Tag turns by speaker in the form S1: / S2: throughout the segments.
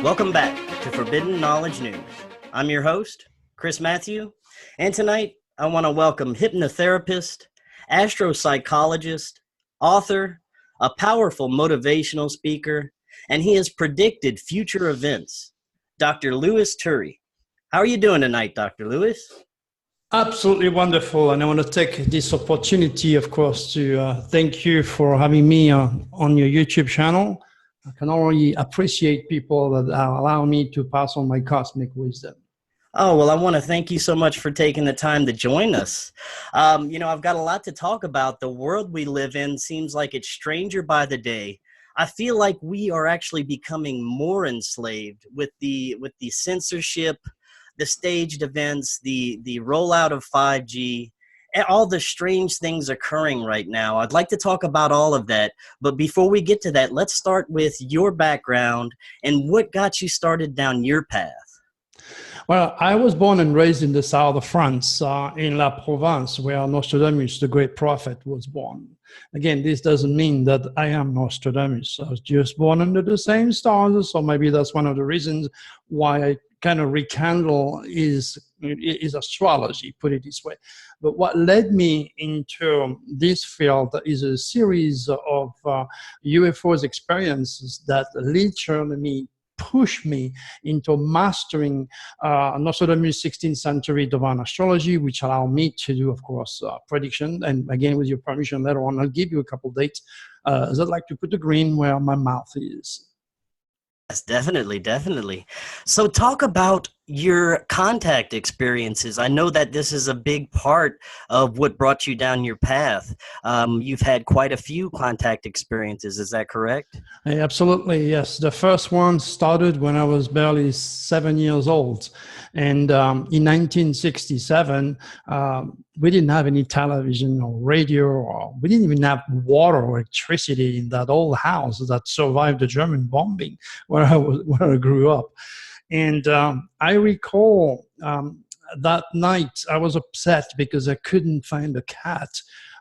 S1: Welcome back to Forbidden Knowledge News. I'm your host, Chris Matthew, and tonight I want to welcome hypnotherapist, astropsychologist, author, a powerful motivational speaker, and he has predicted future events, Dr. Louis Turi. How are you doing tonight, Dr. Louis?
S2: Absolutely wonderful. And I want to take this opportunity, of course, to thank you for having me on your YouTube channel. I can already appreciate people that allow me to pass on my cosmic wisdom.
S1: Oh, well, I want to thank you so much for taking the time to join us. I've got a lot to talk about. The world we live in seems like it's stranger by the day. I feel like we are actually becoming more enslaved with the censorship, the staged events, the rollout of 5G, and all the strange things occurring right now. I'd like to talk about all of that. But before we get to that, let's start with your background and what got you started down your path.
S2: Well, I was born and raised in the south of France, in La Provence, where Nostradamus, the great prophet, was born. Again, this doesn't mean that I am Nostradamus. I was just born under the same stars, so maybe that's one of the reasons why I kind of rekindle is astrology, put it this way. But what led me into this field is a series of UFOs experiences that literally pushed me into mastering Nostradamus 16th century divine astrology, which allowed me to do, of course, prediction. And again, with your permission, later on, I'll give you a couple dates. As I'd like to put the green where my mouth is.
S1: Yes, definitely. So talk about your contact experiences. I know that this is a big part of what brought you down your path. You've had quite a few contact experiences. Is that correct?
S2: Absolutely, yes. The first one started when I was barely 7 years old. And in 1967, we didn't have any television or radio, or we didn't even have water or electricity in that old house that survived the German bombing where I grew up. And I recall that night I was upset because I couldn't find a cat.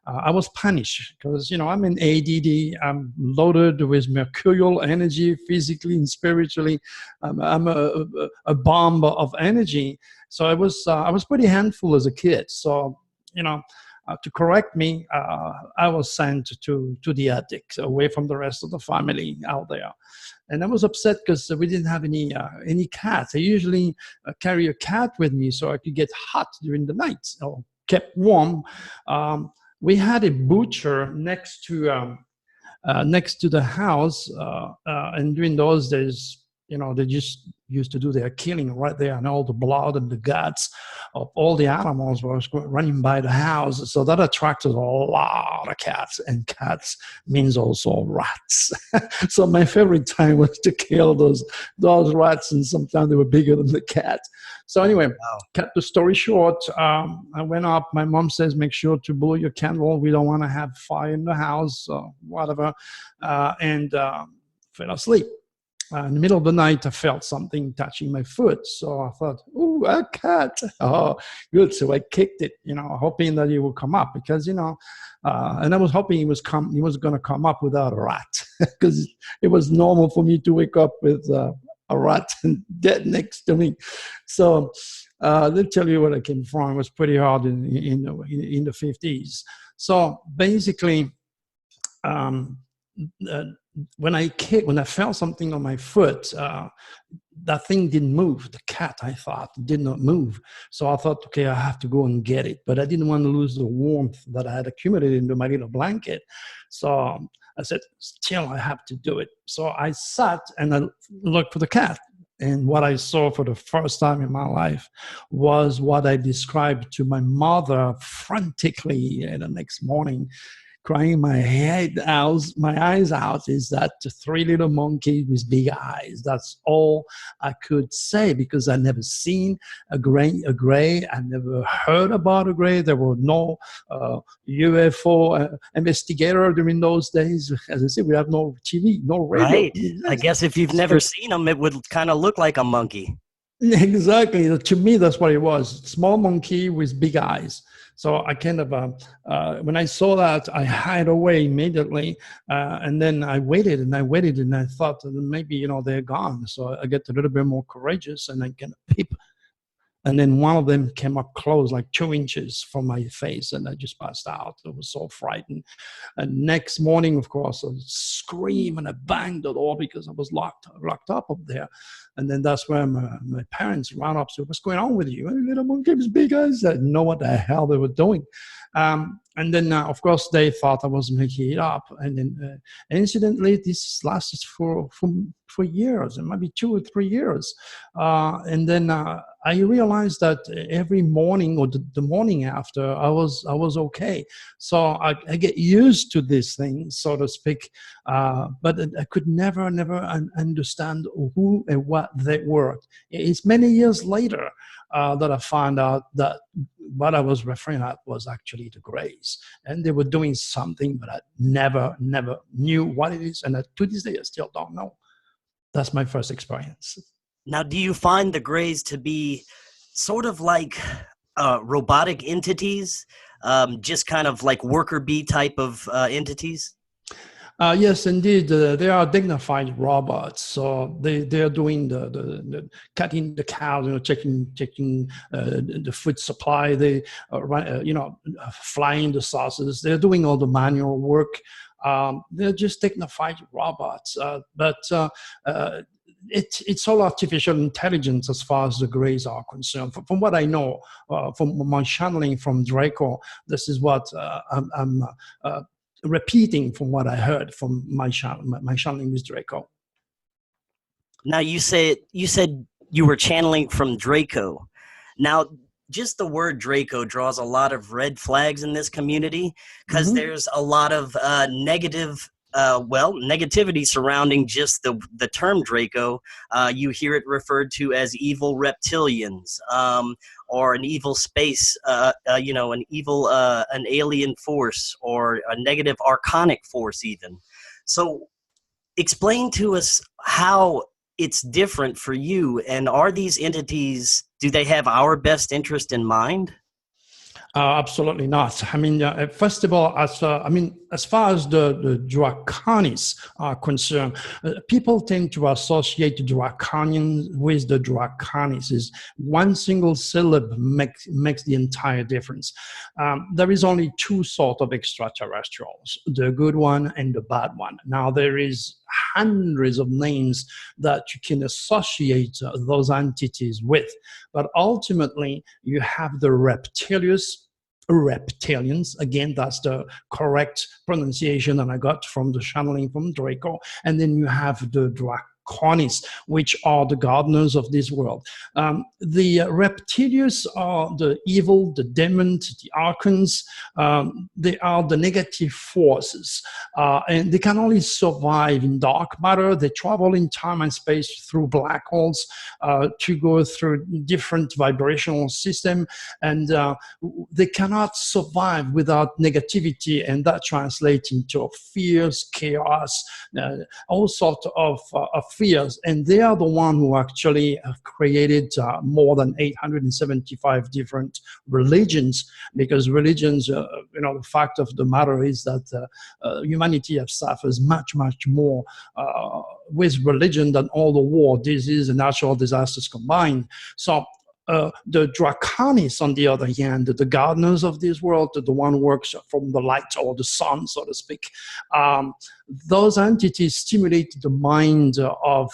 S2: I was punished because, I'm an ADD. I'm loaded with mercurial energy, physically and spiritually. I'm a bomb of energy. So I was pretty handful as a kid. So, to correct me, I was sent to the attic, away from the rest of the family out there. And I was upset because we didn't have any cats. I usually carry a cat with me so I could get hot during the night or kept warm. We had a butcher next to the house, and during those days, they just used to do their killing right there, and all the blood and the guts of all the animals was running by the house. So that attracted a lot of cats, and cats means also rats. So my favorite time was to kill those rats, and sometimes they were bigger than the cat. So anyway, cut the story short, I went up. My mom says, make sure to blow your candle. We don't want to have fire in the house or whatever, and fell asleep. In the middle of the night, I felt something touching my foot. So I thought, ooh, a cat. Oh, good. So I kicked it, hoping that it would come up because, and I was hoping he was going to come up without a rat because it was normal for me to wake up with a rat dead next to me. So let me tell you where I came from. It was pretty hard in the 50s. So basically, when I felt something on my foot, that thing didn't move. The cat, I thought, did not move. So I thought, okay, I have to go and get it. But I didn't want to lose the warmth that I had accumulated into my little blanket. So I said, still, I have to do it. So I sat and I looked for the cat. And what I saw for the first time in my life was what I described to my mother frantically the next morning. Crying my eyes out, is that three little monkeys with big eyes. That's all I could say because I never seen a gray. I never heard about a gray. There were no UFO investigator during those days. As I said, we have no TV, no radio.
S1: Right. I guess if you've never seen them, it would kind of look like a monkey.
S2: Exactly. To me, that's what it was. Small monkey with big eyes. So I kind of, when I saw that, I hid away immediately. And then I waited and I waited and I thought that maybe, you know, they're gone. So I get a little bit more courageous and I can peep. And then one of them came up close, like 2 inches from my face, and I just passed out. I was so frightened. And next morning, of course, I screamed and I banged the door because I was locked up there. And then that's where my parents ran up. So, what's going on with you? And little monkey was big eyes. I didn't know what the hell they were doing. And then, of course, they thought I was making it up. And then, incidentally, this lasted for years, and maybe 2 or 3 years. And then I realized that every morning or the morning after, I was okay. So I get used to these things, so to speak. But I could never understand who and what they were. It's many years later that I found out that what I was referring at was actually the Greys, and they were doing something, but I never knew what it is, and to this day I still don't know. That's my first experience.
S1: Now, do you find the Greys to be sort of like robotic entities, just kind of like worker bee type of entities?
S2: Yes, indeed. They are dignified robots. So they are doing the cutting the cows, you know, checking the food supply. They flying the saucers. They're doing all the manual work. They're just dignified robots. But it's all artificial intelligence as far as the Greys are concerned. From what I know, from my channeling from Draco, this is what I'm repeating from what I heard from my channeling with Draco.
S1: Now, you said you were channeling from Draco. Now, just the word Draco draws a lot of red flags in this community because there's a lot of negativity surrounding just the term Draco. You hear it referred to as evil reptilians, or an evil space, an alien force, or a negative archonic force even. So explain to us how it's different for you, and are these entities, do they have our best interest in mind?
S2: Absolutely not. I mean, first of all, as far as the Draconis are concerned, people tend to associate the Draconian with the Draconis. Is one single syllable makes the entire difference. There is only two sorts of extraterrestrials: the good one and the bad one. Now, there is hundreds of names that you can associate those entities with, but ultimately you have the reptilians. Again, that's the correct pronunciation that I got from the channeling from Draco. And then you have the Draconis, which are the gardeners of this world. The reptilians are the evil, the demons, the archons. They are the negative forces, and they can only survive in dark matter. They travel in time and space through black holes to go through different vibrational system, and they cannot survive without negativity, and that translates into fears, chaos, all sorts of fears. And they are the one who actually have created more than 875 different religions, because religions, the fact of the matter is that humanity has suffered much more with religion than all the war, disease, and natural disasters combined. So the Draconis, on the other hand, the gardeners of this world, the one who works from the light or the sun, so to speak, those entities stimulate the mind of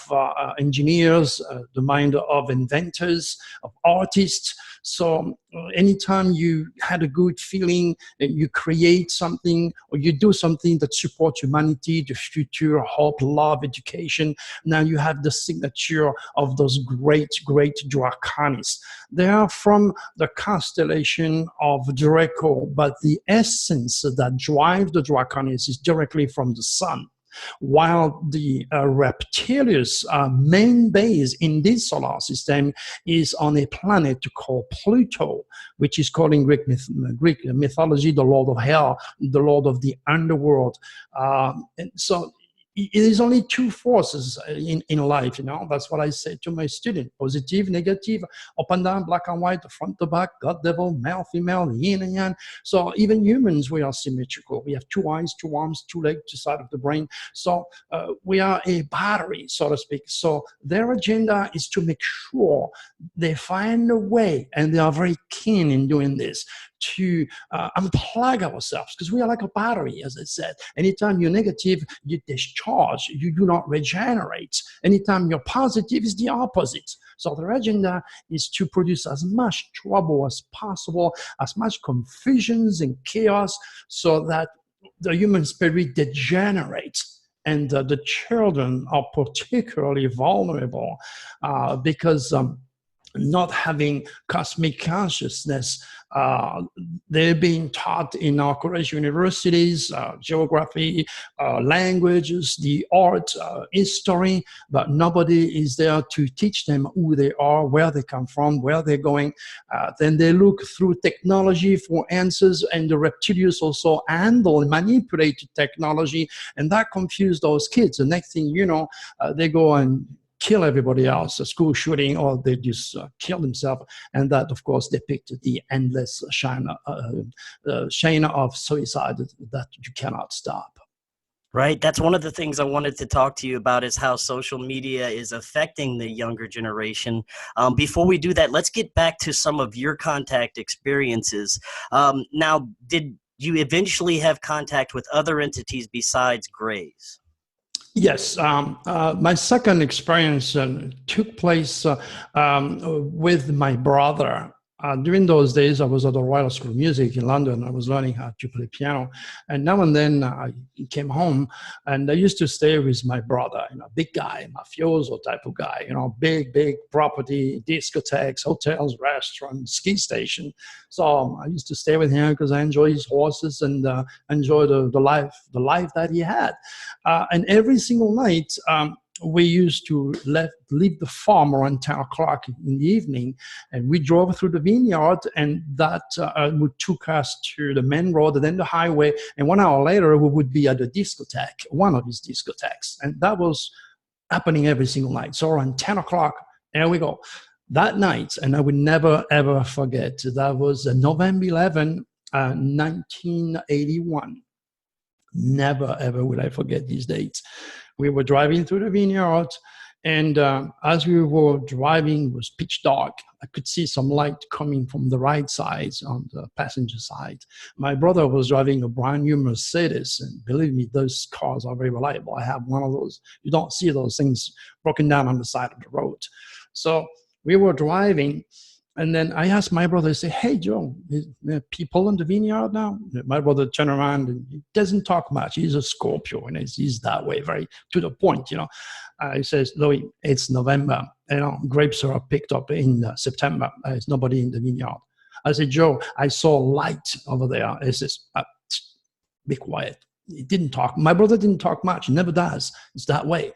S2: engineers, the mind of inventors, of artists. So anytime you had a good feeling, you create something or you do something that supports humanity, the future, hope, love, education, now you have the signature of those great Draconis. They are from the constellation of Draco, but the essence that drives the Draconis is directly from the sun. While the Reptilians' main base in this solar system is on a planet called Pluto, which is called in Greek mythology the Lord of Hell, the Lord of the underworld. And so there's only two forces in life, you know. That's what I say to my student: positive, negative, up and down, black and white, front to back, God, devil, male, female, yin and yang. So even humans, we are symmetrical. We have two eyes, two arms, two legs, two sides of the brain. So we are a battery, so to speak. So their agenda is to make sure they find a way, and they are very keen in doing this, to unplug ourselves, because we are like a battery, as I said. Anytime you're negative, you discharge, you do not regenerate. Anytime you're positive, is the opposite. So their agenda is to produce as much trouble as possible, as much confusions and chaos, so that the human spirit degenerates. And the children are particularly vulnerable because not having cosmic consciousness. They're being taught in our college universities, geography, languages, the art, history, but nobody is there to teach them who they are, where they come from, where they're going. Then they look through technology for answers, and the reptilians also handle and manipulate technology, and that confused those kids. The next thing you know, they go and kill everybody else, a school shooting, or they just kill themselves. And that, of course, depicted the endless chain of suicide that you cannot stop.
S1: Right. That's one of the things I wanted to talk to you about, is how social media is affecting the younger generation. Before we do that, let's get back to some of your contact experiences. Now, did you eventually have contact with other entities besides Greys?
S2: Yes, my second experience took place with my brother. During those days, I was at the Royal School of Music in London. I was learning how to play piano. And now and then I came home, and I used to stay with my brother, you know, big guy, mafioso type of guy, you know, big property, discotheques, hotels, restaurants, ski station. So I used to stay with him because I enjoy his horses and enjoy the life that he had. And every single night, we used to leave the farm around 10 o'clock in the evening, and we drove through the vineyard, and that took us to the main road and then the highway. And 1 hour later, we would be at the discotheque, one of his discotheques. And that was happening every single night. So around 10 o'clock, there we go. That night, and I would never, ever forget, that was November 11, 1981. Never, ever will I forget these dates. We were driving through the vineyard, and as we were driving, it was pitch dark. I could see some light coming from the right side on the passenger side. My brother was driving a brand new Mercedes, and believe me, those cars are very reliable. I have one of those. You don't see those things broken down on the side of the road. So we were driving, and then I asked my brother, I said, "Hey, Joe, is there people in the vineyard now?" My brother turned around, and he doesn't talk much. He's a Scorpio, and he's that way, very to the point, you know. He says, "Louis, it's November. You know, grapes are picked up in September. There's nobody in the vineyard." I said, "Joe, I saw light over there." He says, "Be quiet." He didn't talk. My brother didn't talk much. He never does. It's that way.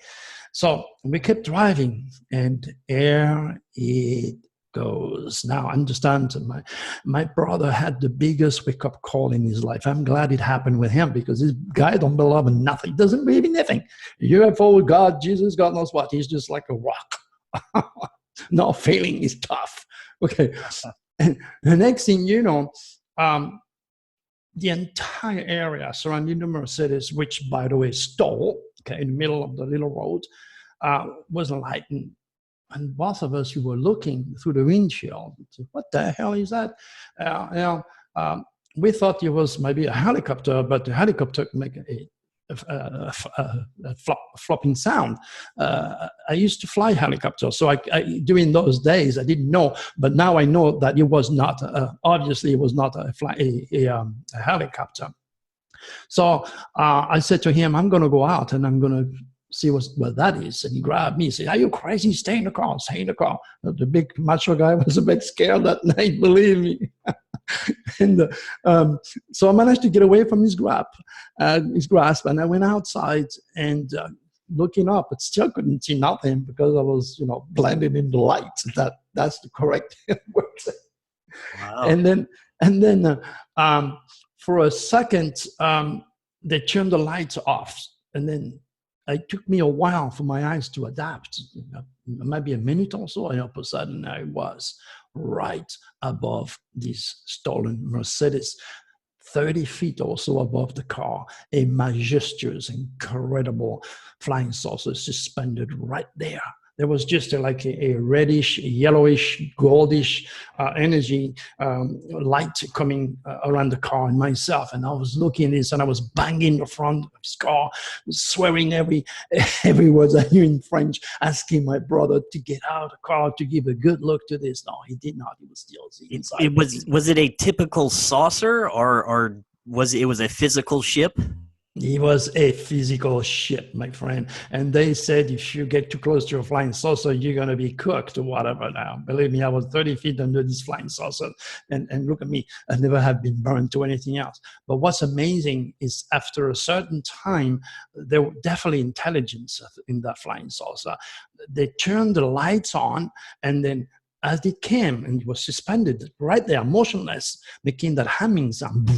S2: So we kept driving, and here it goes. Now, understand, my brother had the biggest wake-up call in his life. I'm glad it happened with him, because this guy don't believe in nothing. He doesn't believe in anything. UFO, God, Jesus, God knows what. He's just like a rock. No feeling is tough. Okay. And the next thing you know, the entire area surrounding the Mercedes, which, by the way, stole, okay, in the middle of the little road, was enlightened. And both of us, we were looking through the windshield. What the hell is that? We thought it was maybe a helicopter, but the helicopter could make a flopping sound. I used to fly helicopters, so during those days I didn't know, but now I know that it was not. Obviously, it was not a helicopter. So I said to him, "I'm going to go out and I'm going to see what that is." And he grabbed me and said, "Are you crazy? Stay in the car, stay in the car." The big macho guy was a bit scared that night, believe me. And so I managed to get away from his grasp, and I went outside and looking up, but still couldn't see nothing because I was, blended in the light. That's the correct word. Wow. And then for a second, they turned the lights off, and then it took me a while for my eyes to adapt, maybe a minute or so, and all of a sudden I was right above this stolen Mercedes, 30 feet or so above the car, a majestuous, incredible flying saucer suspended right there. There was just like a reddish, yellowish, goldish energy light coming around the car and myself. And I was looking at this, and I was banging the front of his car, swearing every word I knew in French, asking my brother to get out of the car to give a good look to this. No, he did not. He was still inside.
S1: Was it a typical saucer, or was it was a physical ship?
S2: It was a physical ship, my friend. And they said, if you get too close to a flying saucer, you're going to be cooked or whatever. Now, believe me, I was 30 feet under this flying saucer. And look at me, I never have been burned to anything else. But what's amazing is after a certain time, there were definitely intelligence in that flying saucer. They turned the lights on, and then as it came, and it was suspended right there, motionless, making that humming sound,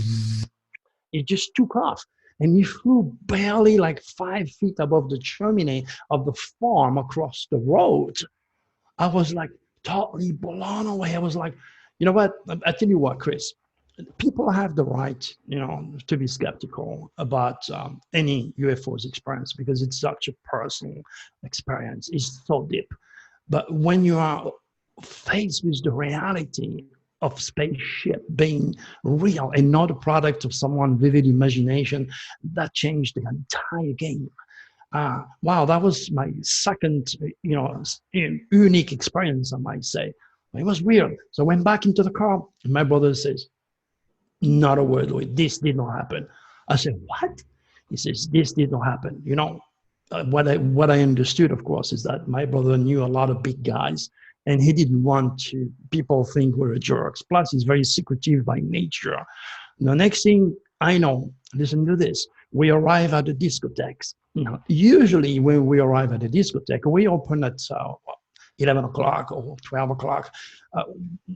S2: it just took off. And he flew barely like 5 feet above the chimney of the farm across the road. I was like totally blown away. I was like, you know what? I tell you what, Chris, people have the right, to be skeptical about any UFOs experience, because it's such a personal experience. It's so deep. But when you are faced with the reality of spaceship being real and not a product of someone's vivid imagination, that changed the entire game. Wow, that was my second, unique experience, I might say. It was weird. So I went back into the car, and my brother says, not a word, Louis, this did not happen. I said, what? He says, this did not happen. What I understood, of course, is that my brother knew a lot of big guys, and he didn't want people think we're jerks. Plus, he's very secretive by nature. The next thing I know, listen to this, we arrive at the discotheques. Usually when we arrive at the discotheque, we open at 11 o'clock or 12 o'clock.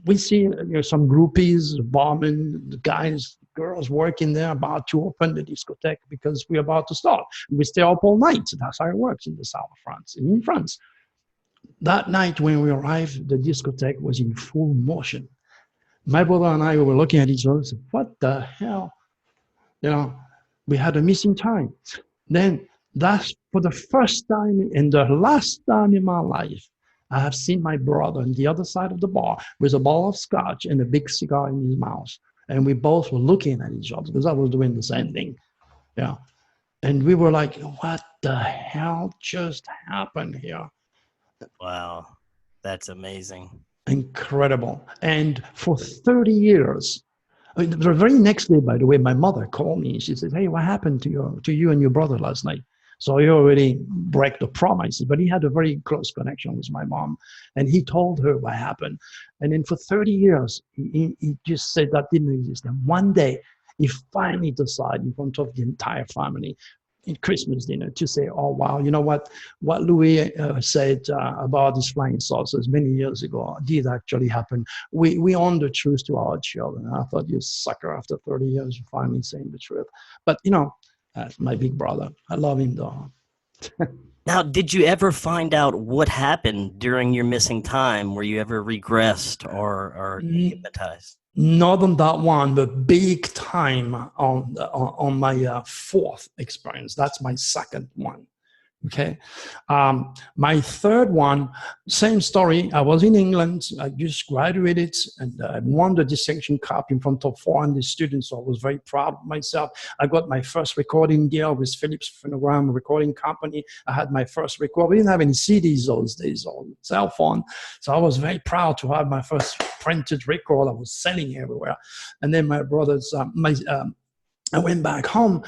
S2: We see some groupies, barmen, the guys, girls working there about to open the discotheque because we're about to start. We stay up all night. That's how it works in the south of France, in France. That night when we arrived, the discotheque was in full motion. My brother and I were looking at each other and said, what the hell? We had a missing time. Then that's for the first time and the last time in my life, I have seen my brother on the other side of the bar with a bottle of scotch and a big cigar in his mouth. And we both were looking at each other because I was doing the same thing. Yeah. And we were like, what the hell just happened here?
S1: Wow, that's amazing.
S2: Incredible. And for 30 years, the very next day, by the way, my mother called me. She said, hey, what happened to you and your brother last night? So he already broke the promise, but he had a very close connection with my mom. And he told her what happened. And then for 30 years, he just said that didn't exist. And one day, he finally decided in front of the entire family in Christmas dinner to say, oh, wow, you know what Louis said about these flying saucers many years ago did actually happen. We own the truth to our children. I thought, you sucker, after 30 years, you're finally saying the truth. But, my big brother, I love him though.
S1: Now, did you ever find out what happened during your missing time? Were you ever regressed or hypnotized?
S2: Not on that one, but big time on my fourth experience. That's my second one. Okay. My third one, same story. I was in England. I just graduated and I won the distinction cup in front of 400 students. So I was very proud of myself. I got my first recording deal with Philips Phonogram Recording Company. I had my first record. We didn't have any CDs those days or cell phone. So I was very proud to have my first printed record. I was selling everywhere. And then my brothers, I went back home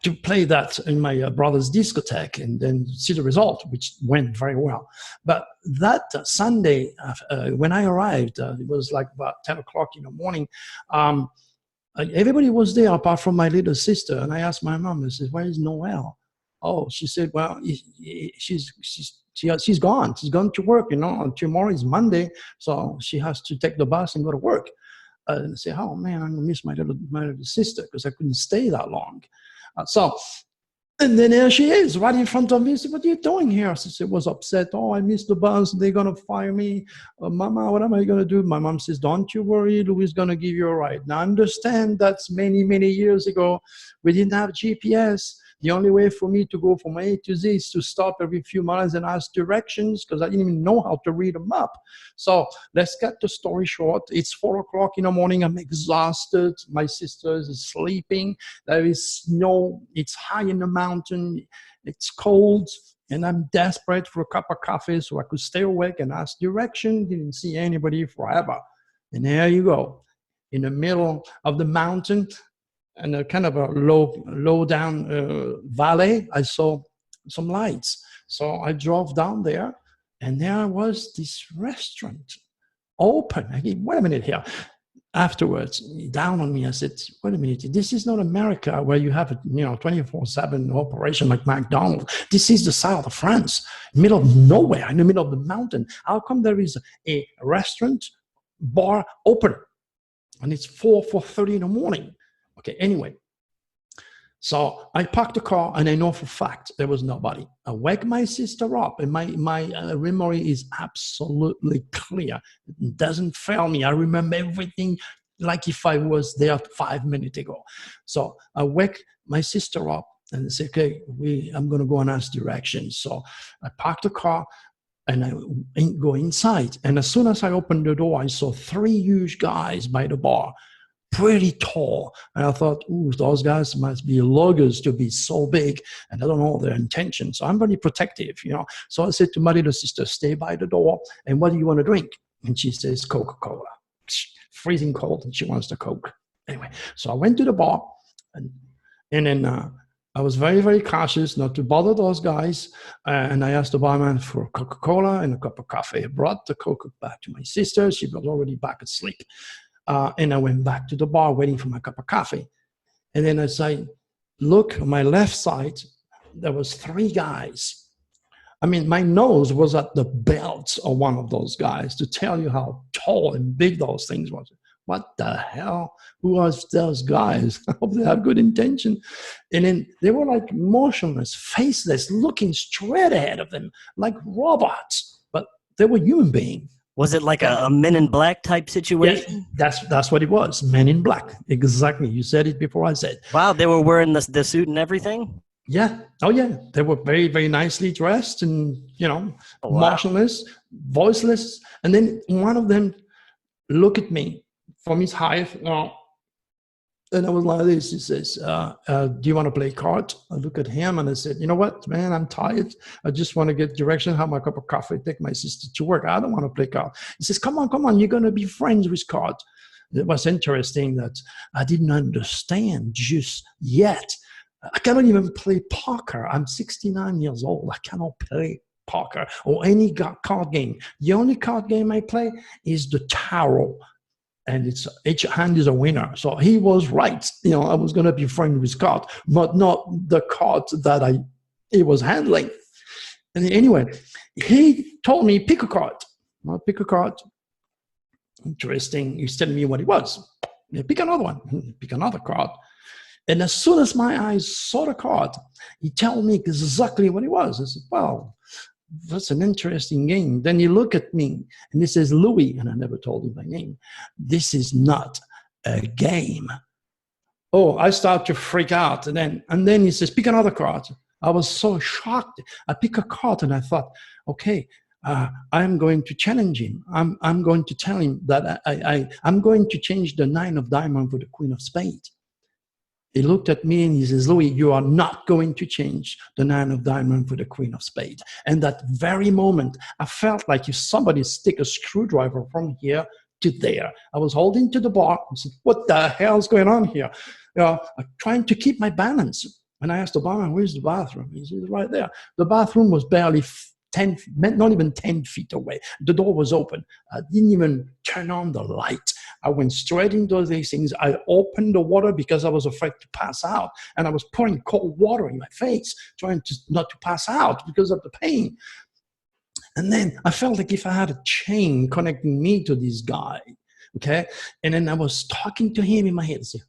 S2: to play that in my brother's discotheque and then see the result, which went very well. But that Sunday, when I arrived, it was like about 10 o'clock in the morning. Everybody was there apart from my little sister. And I asked my mom, I said, where is Noelle? Oh, she said, well, she's gone. She's gone to work, tomorrow is Monday. So she has to take the bus and go to work. And I said, oh man, I'm gonna miss my little sister because I couldn't stay that long. So And then there she is, right in front of me. I said, what are you doing here? She said, was upset. Oh, I missed the bus. They're going to fire me. Mama, what am I going to do? My mom says, don't you worry. Louis is going to give you a ride. Now, understand that's many, many years ago. We didn't have GPS. The only way for me to go from A to Z is to stop every few miles and ask directions because I didn't even know how to read a map. So let's cut the story short. It's 4 o'clock in the morning. I'm exhausted. My sister is sleeping. There is snow. It's high in the mountain. It's cold. And I'm desperate for a cup of coffee so I could stay awake and ask direction. Didn't see anybody forever. And there you go. In the middle of the mountain, and a kind of a low down valley, I saw some lights. So I drove down there, and there was this restaurant open. I said, wait a minute here. Afterwards, down on me, I said, wait a minute, this is not America where you have a 24/7 operation like McDonald's. This is the south of France, middle of nowhere, in the middle of the mountain. How come there is a restaurant bar open? And it's 4:30 in the morning. Okay, anyway, so I parked the car and I know for a fact there was nobody. I wake my sister up and my memory is absolutely clear. It doesn't fail me. I remember everything like if I was there 5 minutes ago. So I wake my sister up and I say, okay, I'm going to go and ask directions. So I parked the car and I go inside. And as soon as I opened the door, I saw 3 huge guys by the bar. Pretty tall. And I thought, ooh, those guys must be loggers to be so big. And I don't know their intentions. So I'm very protective, So I said to my little sister, stay by the door. And what do you want to drink? And she says, Coca-Cola. Freezing cold. And she wants the Coke. Anyway, so I went to the bar. And then I was very, very cautious not to bother those guys. And I asked the barman for Coca-Cola and a cup of coffee. I brought the Coke back to my sister. She was already back asleep. And I went back to the bar waiting for my cup of coffee. And then as I look on my left side, there was 3 guys. I mean, my nose was at the belt of one of those guys to tell you how tall and big those things was. What the hell? Who was those guys? I hope they have good intention. And then they were like motionless, faceless, looking straight ahead of them like robots, but they were human beings.
S1: Was it like a Men in Black type situation?
S2: Yeah, that's what it was. Men in Black. Exactly. You said it before I said.
S1: Wow, they were wearing the suit and everything?
S2: Yeah. Oh, yeah. They were very, very nicely dressed and, motionless, voiceless. And then one of them looked at me from his height. And I was like this. He says, do you want to play cards? I look at him and I said, you know what, man, I'm tired. I just want to get direction, have my cup of coffee, take my sister to work. I don't want to play cards. He says, come on, you're going to be friends with cards. It was interesting that I didn't understand just yet. I cannot even play poker. I'm 69 years old. I cannot play poker or any card game. The only card game I play is the tarot. And it's each hand is a winner. So he was right. I was going to be friends with cards, but not the cards that he was handling. And anyway, he told me, pick a card. I'll pick a card. Interesting. He's telling me what it was. Pick another one. Pick another card. And as soon as my eyes saw the card, he told me exactly what it was. I said, well, that's an interesting game. Then he looked at me and he says, Louis, and I never told him my name, this is not a game. Oh, I start to freak out. And then he says, pick another card. I was so shocked. I pick a card and I thought, okay, I'm going to challenge him. I'm going to tell him that I'm going to change the 9 of diamond for the Queen of Spades. He looked at me and he says, Louis, you are not going to change the 9 of diamond for the Queen of Spades. And that very moment, I felt like if somebody stick a screwdriver from here to there. I was holding to the bar and said, what the hell's going on here? I'm trying to keep my balance. And I asked the barman, where's the bathroom? He says, right there. The bathroom was barely 10, not even 10 feet away. The door was open. I didn't even turn on the light. I went straight into these things. I opened the water because I was afraid to pass out. And I was pouring cold water in my face, trying to not to pass out because of the pain. And then I felt like if I had a chain connecting me to this guy, okay? And then I was talking to him in my head. I said,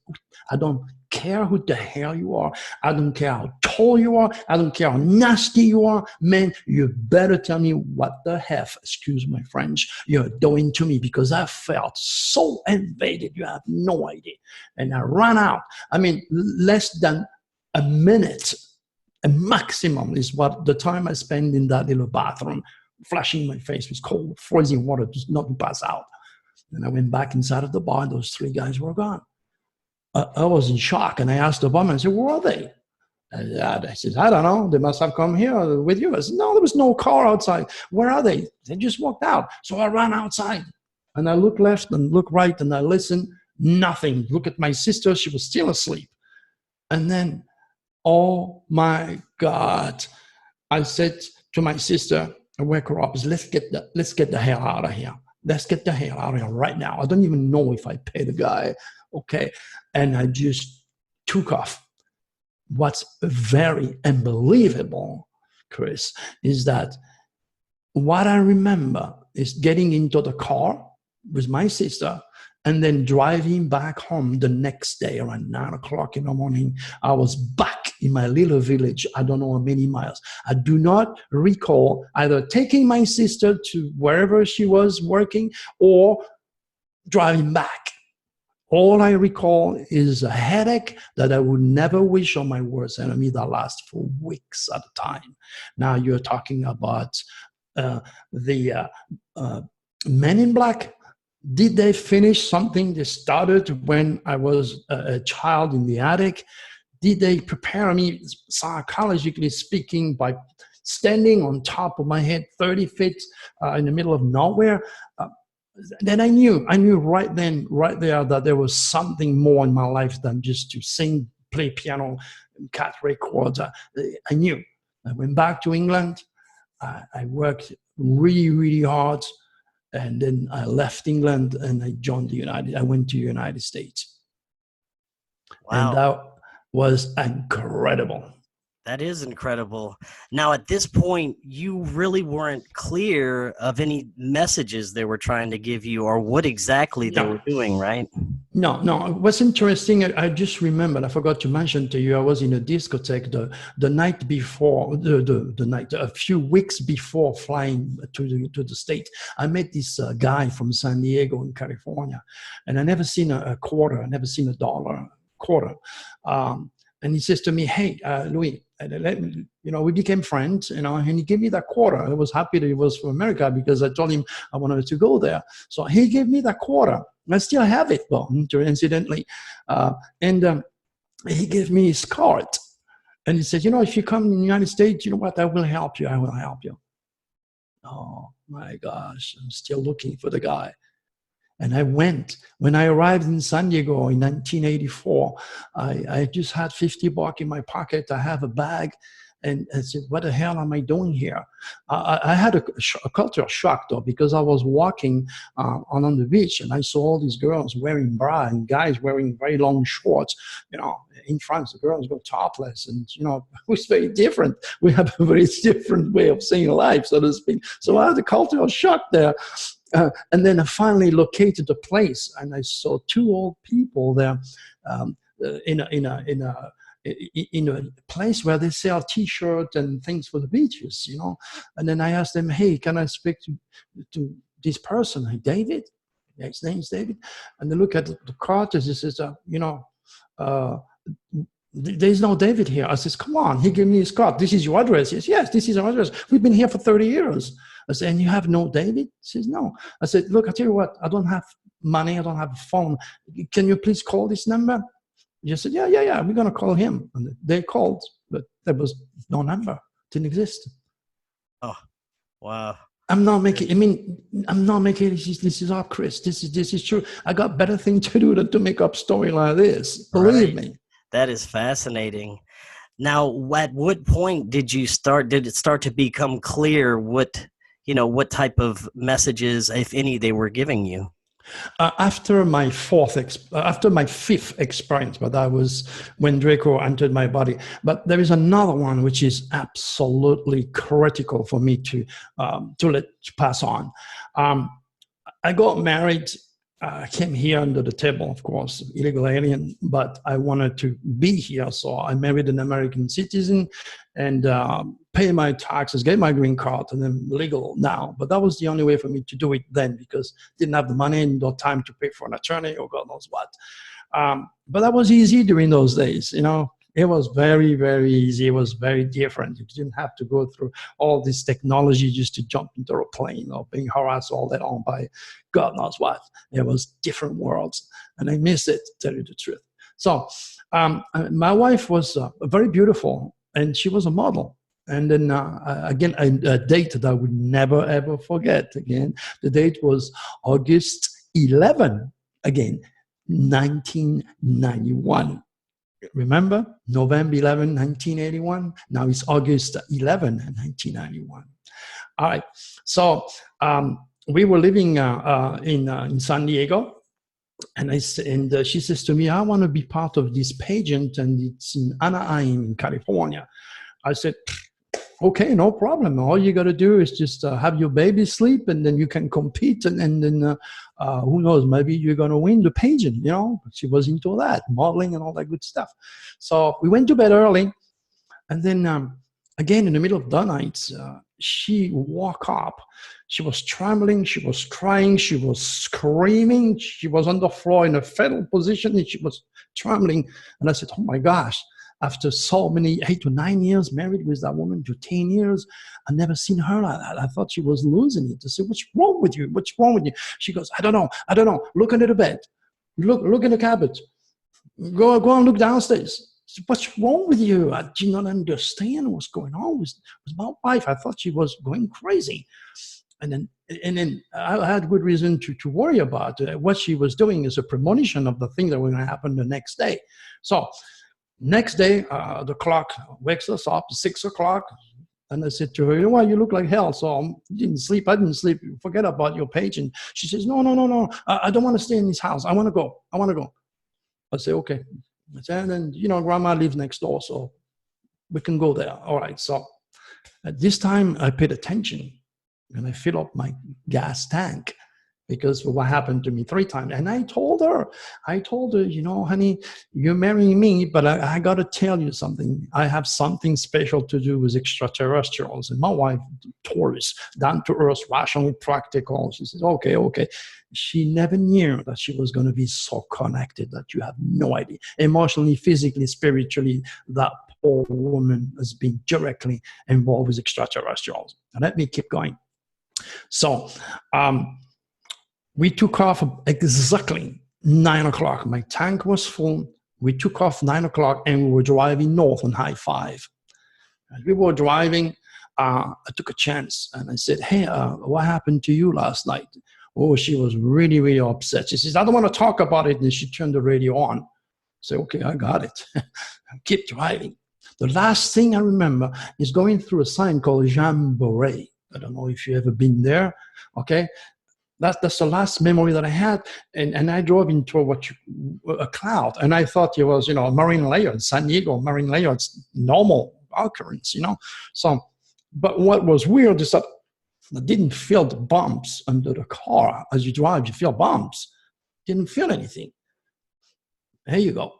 S2: I don't care who the hell you are. I don't care how tall you are. I don't care how nasty you are. Man, you better tell me what the F, excuse my French, you're doing to me, because I felt so invaded. You have no idea. And I ran out. I mean, less than a minute, a maximum is what the time I spent in that little bathroom, flashing my face with cold, freezing water just not to pass out. And I went back inside of the bar, and those three guys were gone. I was in shock, and I asked the barman, I said, where are they? I said, I don't know. They must have come here with you. I said, no, there was no car outside. Where are they? They just walked out. So I ran outside, and I looked left and looked right, and I listened. Nothing. Look at my sister. She was still asleep. And then, oh my God, I said to my sister, I wake her up, let's get the hell out of here. Let's get the hell out of here right now. I don't even know if I paid the guy. Okay. And I just took off. What's very unbelievable, Chris, is that what I remember is getting into the car with my sister and then driving back home the next day around 9 o'clock in the morning. I was back in my little village. I don't know how many miles. I do not recall either taking my sister to wherever she was working or driving back. All I recall is a headache that I would never wish on my worst enemy that lasts for weeks at a time. Now you're talking about the Men in Black. Did they finish something they started when I was a child in the attic? Did they prepare me psychologically speaking by standing on top of my head 30 feet in the middle of nowhere? Then I knew right then, right there, that there was something more in my life than just to sing, play piano, cut records. I knew. I went back to England. I worked really, really hard. And then I left England and I went to the United States.
S1: Wow.
S2: And that was incredible.
S1: That is incredible. Now, at this point, you really weren't clear of any messages they were trying to give you or what exactly they were doing, right?
S2: No. What's interesting, I just remembered, I forgot to mention to you, I was in a discotheque the night before, the night, a few weeks before flying to the state. I met this guy from San Diego in California, and I never seen a quarter, I never seen a dollar quarter. And he says to me, hey, Louis, we became friends, and he gave me that quarter. I was happy that he was from America because I told him I wanted to go there. So he gave me that quarter. I still have it, though, incidentally. And he gave me his card. And he said, if you come in the United States, you know what, I will help you. I will help you. Oh, my gosh, I'm still looking for the guy. And I went. When I arrived in San Diego in 1984, I just had $50 in my pocket. I have a bag. And I said, what the hell am I doing here? I had a culture shock, though, because I was walking on the beach, and I saw all these girls wearing bra and guys wearing very long shorts. In France, the girls go topless, and, it was very different. We have a very different way of seeing life, so to speak. So I had a cultural shock there. And then I finally located the place, and I saw two old people there in a place where they sell T-shirts and things for the beaches, And then I asked them, hey, can I speak to this person? Hey, David? Yeah, his name's David. And they look at the card, and he says, there's no David here. I says, come on. He gave me his card. This is your address. He says, yes, this is our address. We've been here for 30 years. I said, and you have no David? He says, no. I said, look, I tell you what, I don't have money. I don't have a phone. Can you please call this number? He said, yeah, we're going to call him. And they called, but there was no number. Didn't exist.
S1: Oh, wow.
S2: I'm not making this is up, Chris. This is true. I got better thing to do than to make up story like this. Believe me.
S1: That is fascinating. Now, at what point did it start to become clear what type of messages, if any, they were giving you?
S2: After my fifth experience, but that was when Draco entered my body. But there is another one which is absolutely critical for me to pass on. I got married I came here under the table, of course, illegal alien, but I wanted to be here. So I married an American citizen and pay my taxes, get my green card, and I'm legal now. But that was the only way for me to do it then, because I didn't have the money and no time to pay for an attorney or God knows what. But that was easy during those days, you know. It was very, very easy. It was very different. You didn't have to go through all this technology just to jump into a plane or being harassed all day long by God knows what. It was different worlds, and I miss it, to tell you the truth. So my wife was very beautiful, and she was a model. And then again, a date that I would never, ever forget. Again, the date was August 11, again, 1991. Remember, November 11, 1981. Now it's August 11, 1991. All right. So we were living in San Diego, and she says to me, "I want to be part of this pageant, and it's in Anaheim, in California." I said, "Okay, no problem. All you got to do is just have your baby sleep, and then you can compete, and then who knows, maybe you're going to win the pageant," you know. She was into that, modeling and all that good stuff. So we went to bed early, and then again, in the middle of the night, she woke up. She was trembling, she was crying, she was screaming, she was on the floor in a fetal position, and she was trembling. And I said, "Oh my gosh, after so many 8 to 9 years married with that woman, to 10 years, I've never seen her like that. I thought she was losing it." I said, "What's wrong with you? What's wrong with you?" She goes, I don't know. Look under the bed. Look in the cupboard. Go and look downstairs." I said, "What's wrong with you?" I did not understand what's going on with my wife. I thought she was going crazy. And then I had good reason to worry about what she was doing is a premonition of the thing that was going to happen the next day. So next day, the clock wakes us up, 6 o'clock. And I said to her, "You know what, you look like hell." So I didn't sleep. Forget about your page. And she says, No. I don't want to stay in this house. I want to go. I say, "Okay." I said, "And then, you know, Grandma lives next door, so we can go there." All right. So at this time, I paid attention, and I filled up my gas tank, because of what happened to me 3 times. And I told her, "You know, honey, you're marrying me, but I got to tell you something. I have something special to do with extraterrestrials." And my wife, Taurus, down to earth, rational, practical. She says, okay. She never knew that she was going to be so connected that you have no idea. Emotionally, physically, spiritually, that poor woman has been directly involved with extraterrestrials. And let me keep going. So, we took off exactly 9 o'clock. My tank was full. We took off 9 o'clock, and we were driving north on I-5. As we were driving, I took a chance, and I said, "Hey, what happened to you last night?" Oh, she was really, really upset. She says, "I don't want to talk about it." And she turned the radio on. I said, "Okay, I got it." Keep driving. The last thing I remember is going through a sign called Jamboree. I don't know if you've ever been there, okay? That's the last memory that I had. And I drove into a cloud, and I thought it was, you know, a marine layer in San Diego. Marine layer, it's normal occurrence, you know. So, but what was weird is that I didn't feel the bumps under the car. As you drive, you feel bumps. Didn't feel anything. There you go.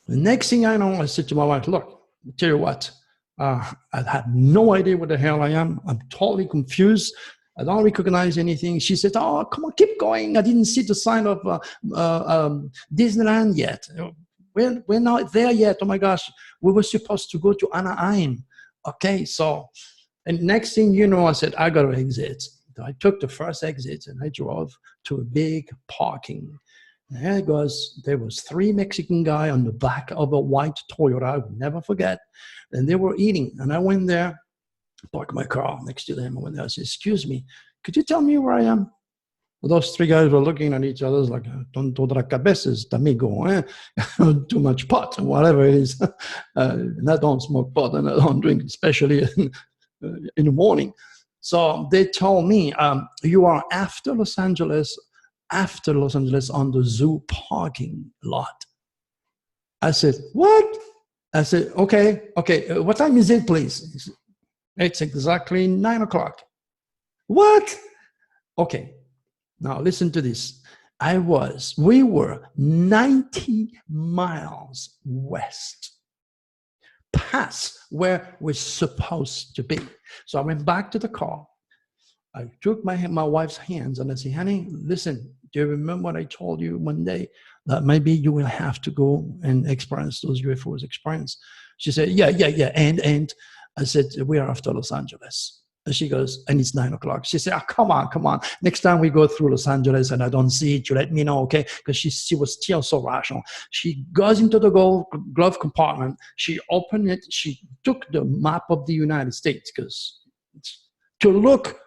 S2: The next thing I know, I said to my wife, "Look, I'll tell you what, I had no idea what the hell I am. I'm totally confused. I don't recognize anything." She said, "Oh, come on, keep going. I didn't see the sign of Disneyland yet. We're not there yet. Oh my gosh, we were supposed to go to Anaheim." Okay, so, and next thing you know, I said, "I got to exit." So I took the first exit, and I drove to a big parking. And there it goes. There was 3 Mexican guys on the back of a white Toyota. I will never forget. And they were eating. And I went there, parked my car next to them. I went there. I said, "Excuse me, could you tell me where I am?" Well, those 3 guys were looking at each other like, "Tonto de la cabezas, amigo, eh? Too much pot," whatever it is. And I don't smoke pot, and I don't drink, especially in the morning. So they told me, "You are after Los Angeles on the zoo parking lot." I said, "What?" I said, okay, what time is it, please?" "It's exactly 9 o'clock. "What?" "Okay, now listen to this. we were 90 miles west, past where we're supposed to be. So I went back to the car. I took my wife's hands and I said, honey, listen, do you remember what I told you one day? That maybe you will have to go and experience those UFOs experience. She said, yeah. And I said, we are after Los Angeles. And she goes, and it's 9 o'clock. She said, oh, come on. Next time we go through Los Angeles and I don't see it, you let me know, okay? Because she was still so rational. She goes into the glove compartment. She opened it. She took the map of the United States because to look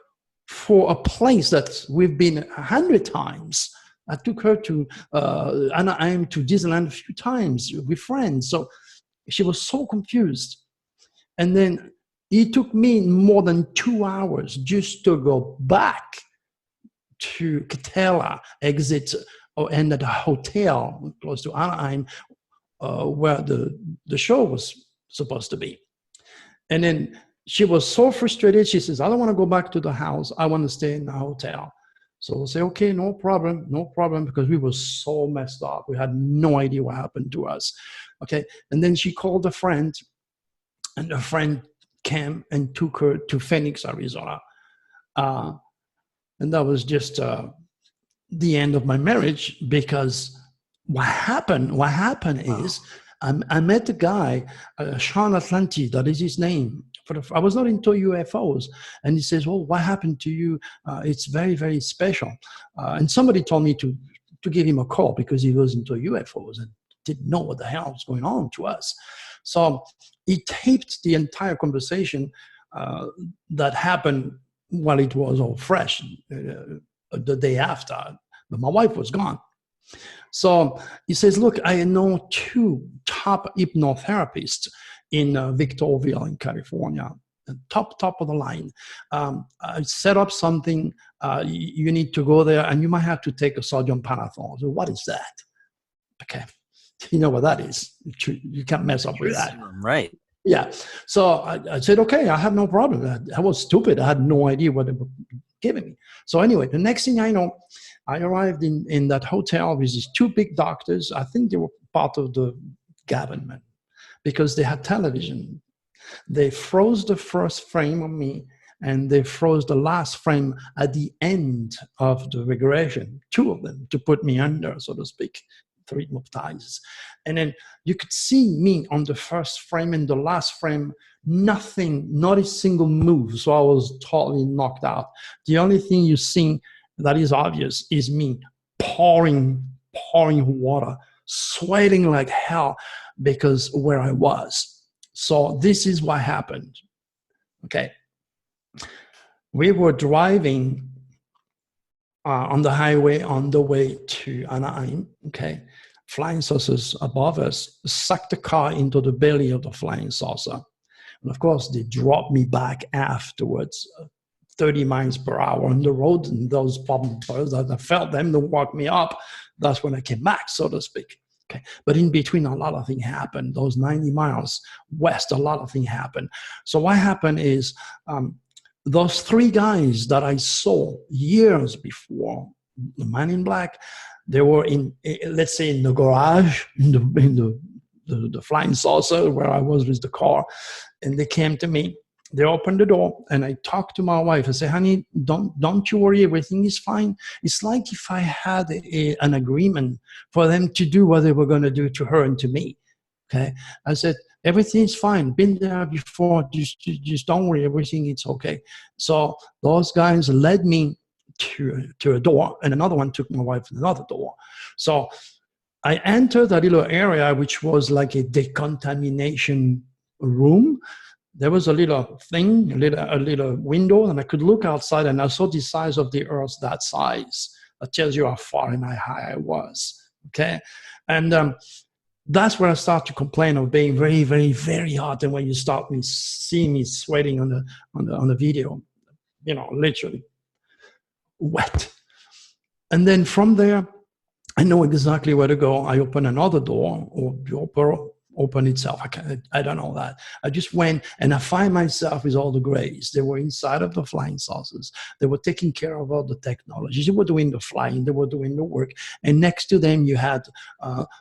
S2: for a place that we've been 100 times. I took her to Anaheim, to Disneyland a few times with friends. So she was so confused. And then it took me more than 2 hours just to go back to Catella exit and at a hotel close to Anaheim where the show was supposed to be. And then she was so frustrated. She says, I don't want to go back to the house. I want to stay in the hotel. So we'll say, okay, no problem, because we were so messed up. We had no idea what happened to us. Okay. And then she called a friend, and a friend came and took her to Phoenix, Arizona. And that was just the end of my marriage, because what happened is I met a guy, Sean Atlanti, that is his name. I was not into UFOs. And he says, well, what happened to you? It's very, very special. And somebody told me to give him a call because he was into UFOs and didn't know what the hell was going on to us. So he taped the entire conversation that happened while it was all fresh the day after. But my wife was gone. So he says, look, I know 2 top hypnotherapists in Victorville in California, top of the line. I set up something, you need to go there and you might have to take a sodium panathol. So what is that? Okay, you know what that is. You can't mess up with that.
S1: Right.
S2: Yeah. So I said, okay, I have no problem. I was stupid. I had no idea what they were giving me. So anyway, the next thing I know, I arrived in that hotel with these 2 big doctors. I think they were part of the government because they had television. They froze the first frame of me and they froze the last frame at the end of the regression, 2 of them to put me under, so to speak, 3 hypnotizers. And then you could see me on the first frame and the last frame, nothing, not a single move. So I was totally knocked out. The only thing you see that is obvious is me pouring water, sweating like hell because where I was. So this is what happened. Okay. We were driving on the highway on the way to Anaheim. Okay. Flying saucers above us sucked the car into the belly of the flying saucer. And of course, they dropped me back afterwards, 30 miles per hour on the road, and those bumpers, I felt them to walk me up. That's when I came back, so to speak. Okay. But in between, a lot of things happened. Those 90 miles west, a lot of things happened. So what happened is those 3 guys that I saw years before, the man in black, they were in, let's say, in the garage, in the flying saucer where I was with the car, and they came to me. They opened the door and I talked to my wife. I said, honey, don't you worry, everything is fine. It's like if I had an agreement for them to do what they were going to do to her and to me. Okay. I said, everything's fine. Been there before. Just don't worry. Everything is okay. So those guys led me to a door, and another one took my wife to another door. So I entered a little area, which was like a decontamination room. There was a little thing, a little window, and I could look outside, and I saw the size of the earth, that size. That tells you how far and how high I was, okay? And that's where I start to complain of being very, very, very hot. And when you start seeing me sweating on the video, you know, literally wet. And then from there, I know exactly where to go. I open another door, or open itself. I don't know that. I just went and I find myself with all the grays. They were inside of the flying saucers. They were taking care of all the technologies. They were doing the flying. They were doing the work. And next to them, you had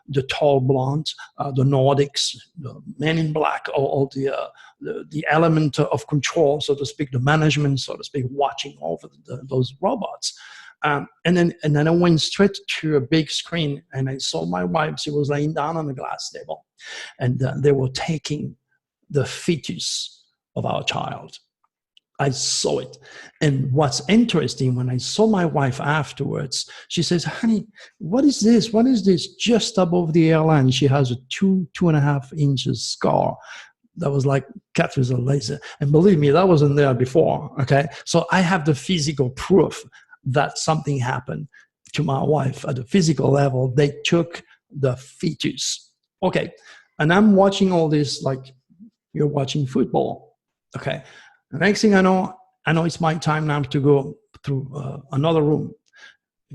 S2: the tall blondes, the Nordics, the men in black, all the element of control, so to speak, the management, so to speak, watching over those robots. And then I went straight to a big screen and I saw my wife. She was laying down on a glass table, and they were taking the fetus of our child. I saw it. And what's interesting, when I saw my wife afterwards, she says, honey, what is this? What is this? Just above the airline, she has a 2.5 inches scar that was like cut with a laser. And believe me, that wasn't there before, okay? So I have the physical proof that something happened to my wife at the physical level. They took the fetus. Okay, and I'm watching all this like you're watching football, okay? The next thing I know it's my time now to go through another room.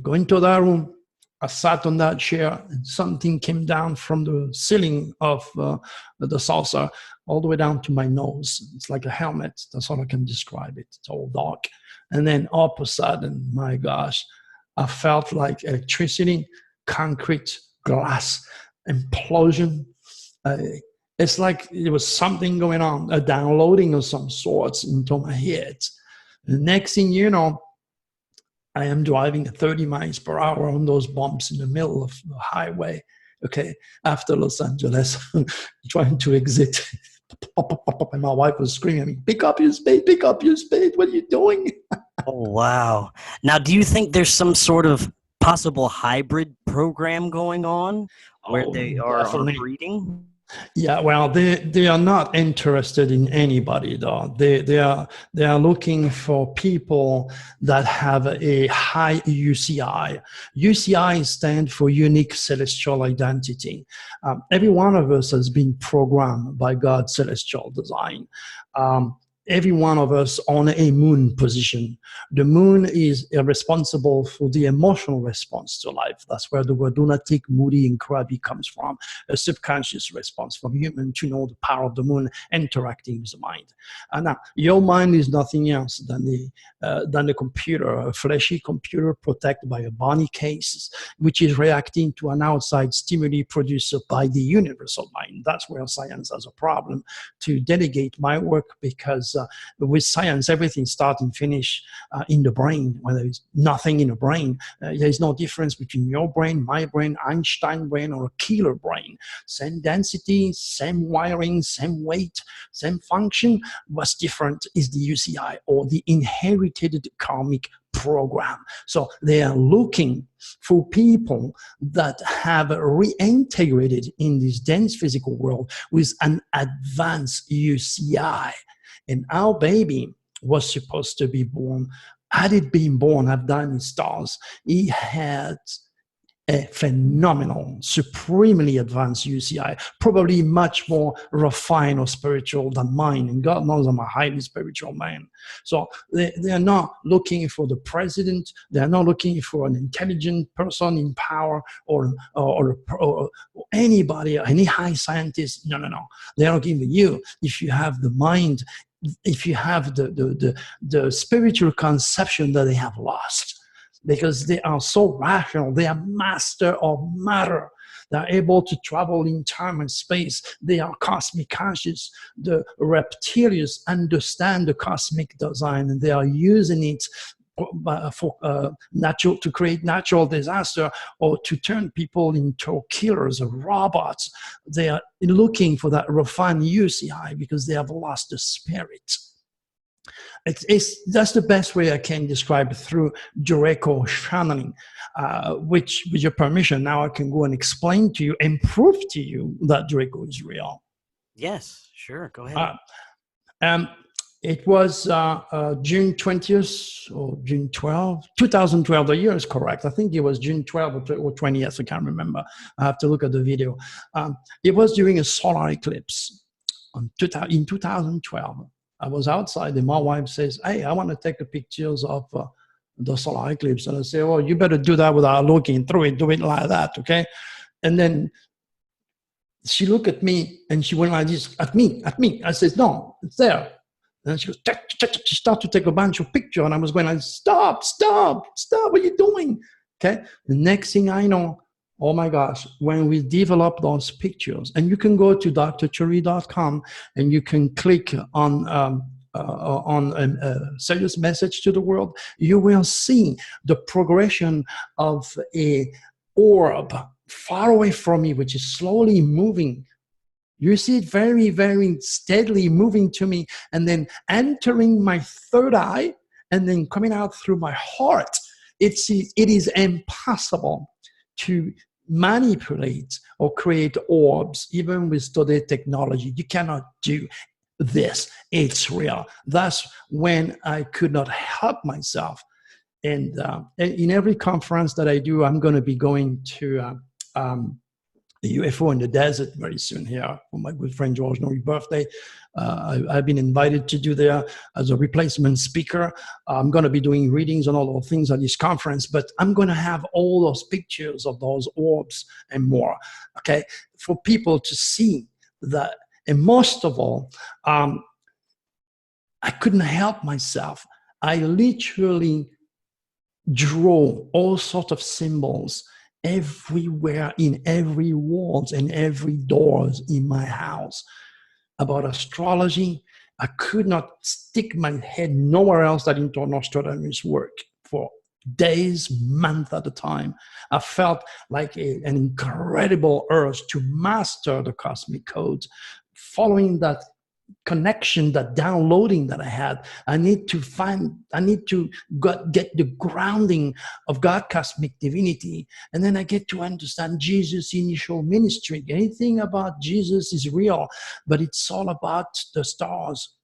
S2: Go into that room, I sat on that chair, and something came down from the ceiling of the saucer all the way down to my nose. It's like a helmet. That's all I can describe it. It's all dark. And then all of a sudden, my gosh, I felt like electricity, concrete, glass, implosion. It's like there was something going on, a downloading of some sorts into my head. The next thing you know, I am driving at 30 miles per hour on those bumps in the middle of the highway, okay, after Los Angeles, trying to exit. And my wife was screaming at me, pick up your spade, what are you doing?
S1: Oh, wow. Now, do you think there's some sort of possible hybrid program going on where they are breeding?
S2: Yeah, well, they are not interested in anybody, though. They are looking for people that have a high UCI. UCI stands for unique celestial identity. Every one of us has been programmed by God's celestial design. Every one of us on a moon position. The moon is responsible for the emotional response to life. That's where the word lunatic, moody, and crabby comes from. A subconscious response from human to know the power of the moon interacting with the mind. And now, your mind is nothing else than the computer, a fleshy computer protected by a bony case, which is reacting to an outside stimuli produced by the universal mind. That's where science has a problem to delegate my work, because with science, everything starts and finishes in the brain. When there is nothing in the brain, there is no difference between your brain, my brain, Einstein brain, or a killer brain. Same density, same wiring, same weight, same function. What's different is the UCI, or the inherited karmic program. So they are looking for people that have reintegrated in this dense physical world with an advanced UCI. And our baby was supposed to be born. Had it been born, I've done in stars, he had a phenomenal, supremely advanced UCI, probably much more refined or spiritual than mine. And God knows I'm a highly spiritual man. So they are not looking for the president. They are not looking for an intelligent person in power or anybody, any high scientist. No. They are looking for you. If you have the mind, if you have the spiritual conception that they have lost, because they are so rational, they are master of matter. They are able to travel in time and space. They are cosmic conscious. The reptilians understand the cosmic design, and they are using it for natural, to create natural disaster, or to turn people into killers or robots. They are looking for that refined UCI because they have lost the spirit. That's the best way I can describe it, through Draco channeling, which, with your permission, now I can go and explain to you and prove to you that Draco is real.
S1: Yes, sure. Go ahead.
S2: It was June 20th or June 12th, 2012. The year is correct. I think it was June 12th or 20th. I can't remember. I have to look at the video. It was during a solar eclipse in 2012. I was outside and my wife says, hey, I want to take the pictures of the solar eclipse. And I say, well, you better do that without looking through it. Do it like that, okay? And then She looked at me and she went like this, at me. I said, no, it's there. And she goes, she started to take a bunch of pictures, and I was going like, stop, what are you doing? Okay. The next thing I know, oh my gosh, when we develop those pictures, and you can go to drturi.com and you can click on a serious message to the world, you will see the progression of a orb far away from me, which is slowly moving. You see it very, very steadily moving to me, and then entering my third eye, and then coming out through my heart. It is impossible to manipulate or create orbs, even with today's technology. You cannot do this. It's real. That's when I could not help myself. And in every conference that I do, I'm going to be going to the UFO in the desert very soon here for my good friend George Norrie's birthday. I've been invited to do there as a replacement speaker. I'm going to be doing readings on all those things at this conference, but I'm going to have all those pictures of those orbs and more, okay, for people to see that. And most of all, I couldn't help myself. I literally draw all sorts of symbols everywhere, in every walls and every doors in my house. About astrology, I could not stick my head nowhere else than into Nostradamus' work for days, months at a time. I felt like an incredible urge to master the cosmic codes. Following that connection, that downloading that I had, I need to get the grounding of God, cosmic divinity, and then I get to understand Jesus' initial ministry. Anything about Jesus is real, but it's all about the stars,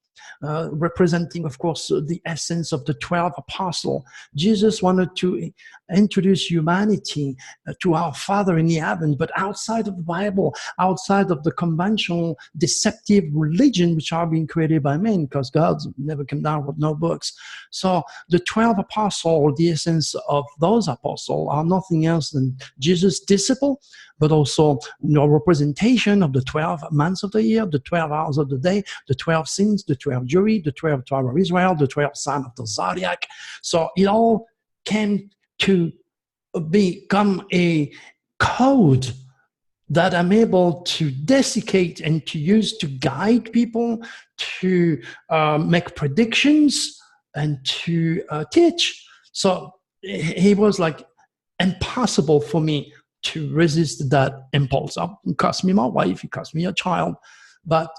S2: representing, of course, the essence of the 12 apostles. Jesus wanted to introduce humanity to our Father in the heavens, but outside of the Bible, outside of the conventional deceptive religion which are being created by men, because God never came down with no books. So the 12 apostles, the essence of those apostles, are nothing else than Jesus' disciple, but also representation of the 12 months of the year, the 12 hours of the day, the 12 sins, the 12 jury, the 12 tribe of Israel, the 12 sign of the zodiac. So it all came to become a code that I'm able to desiccate and to use to guide people, to make predictions, and to teach. So it was like impossible for me to resist that impulse. It cost me my wife, it cost me a child, but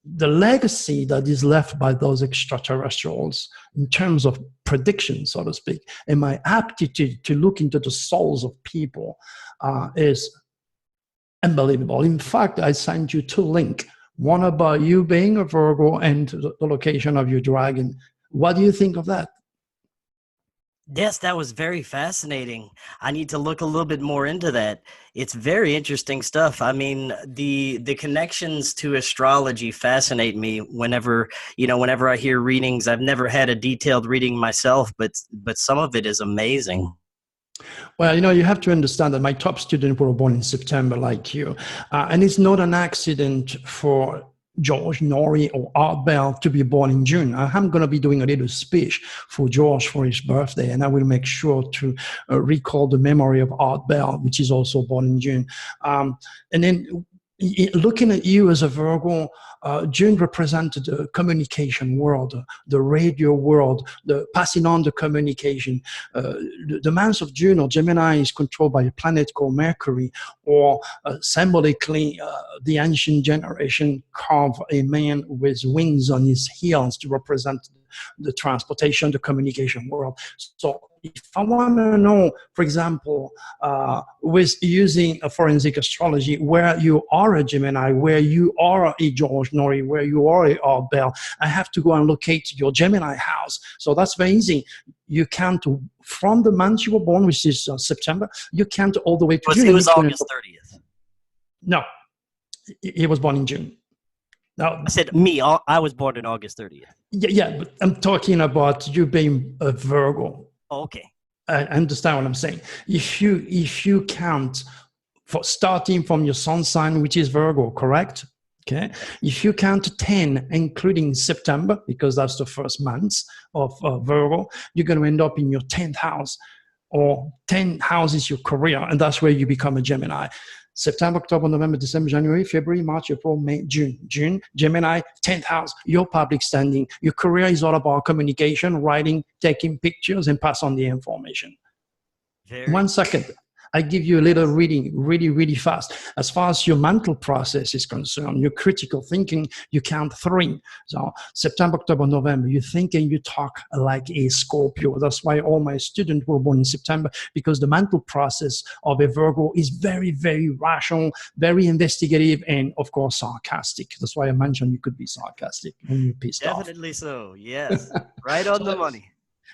S2: the legacy that is left by those extraterrestrials in terms of prediction, so to speak, and my aptitude to look into the souls of people is unbelievable. In fact, I sent you two links, one about you being a Virgo and the location of your dragon. What do you think of that?
S1: Yes, that was very fascinating. I need to look a little bit more into that. It's very interesting stuff. I mean, the connections to astrology fascinate me whenever I hear readings. I've never had a detailed reading myself, but some of it is amazing.
S2: Well, you have to understand that my top students were born in September, like you. And it's not an accident for George Norrie or Art Bell to be born in June. I'm going to be doing a little speech for George for his birthday, and I will make sure to recall the memory of Art Bell, which is also born in June. And then looking at you as a Virgo, June represented the communication world, the radio world, the passing on the communication. The month of June or Gemini is controlled by a planet called Mercury, or symbolically, the ancient generation carved a man with wings on his heels to represent the transportation, the communication world. So if I want to know, for example, with using a forensic astrology, where you are a Gemini, where you are a George Norrie, where you are a Art Bell, I have to go and locate your Gemini house. So that's very easy. You count from the month you were born, which is September, you count all the way to June.
S1: It was August 30th.
S2: No, he was born in June.
S1: Now, I said me. I was born on August 30th.
S2: Yeah, but I'm talking about you being a Virgo.
S1: Oh, okay.
S2: I understand what I'm saying. If you count for starting from your sun sign, which is Virgo, correct? Okay. If you count 10, including September, because that's the first month of Virgo, you're going to end up in your 10th house, or 10 houses your career, and that's where you become a Gemini. September, October, November, December, January, February, March, April, May, June. June, Gemini, 10th house, your public standing. Your career is all about communication, writing, taking pictures, and pass on the information.
S1: Very
S2: 1 second. I give you a little reading really, really fast. As far as your mental process is concerned, your critical thinking, you count 3. So September, October, November, you think and you talk like a Scorpio. That's why all my students were born in September, because the mental process of a Virgo is very, very rational, very investigative, and of course, sarcastic. That's why I mentioned you could be sarcastic when you're pissed off.
S1: Definitely so, yes. Right on the money.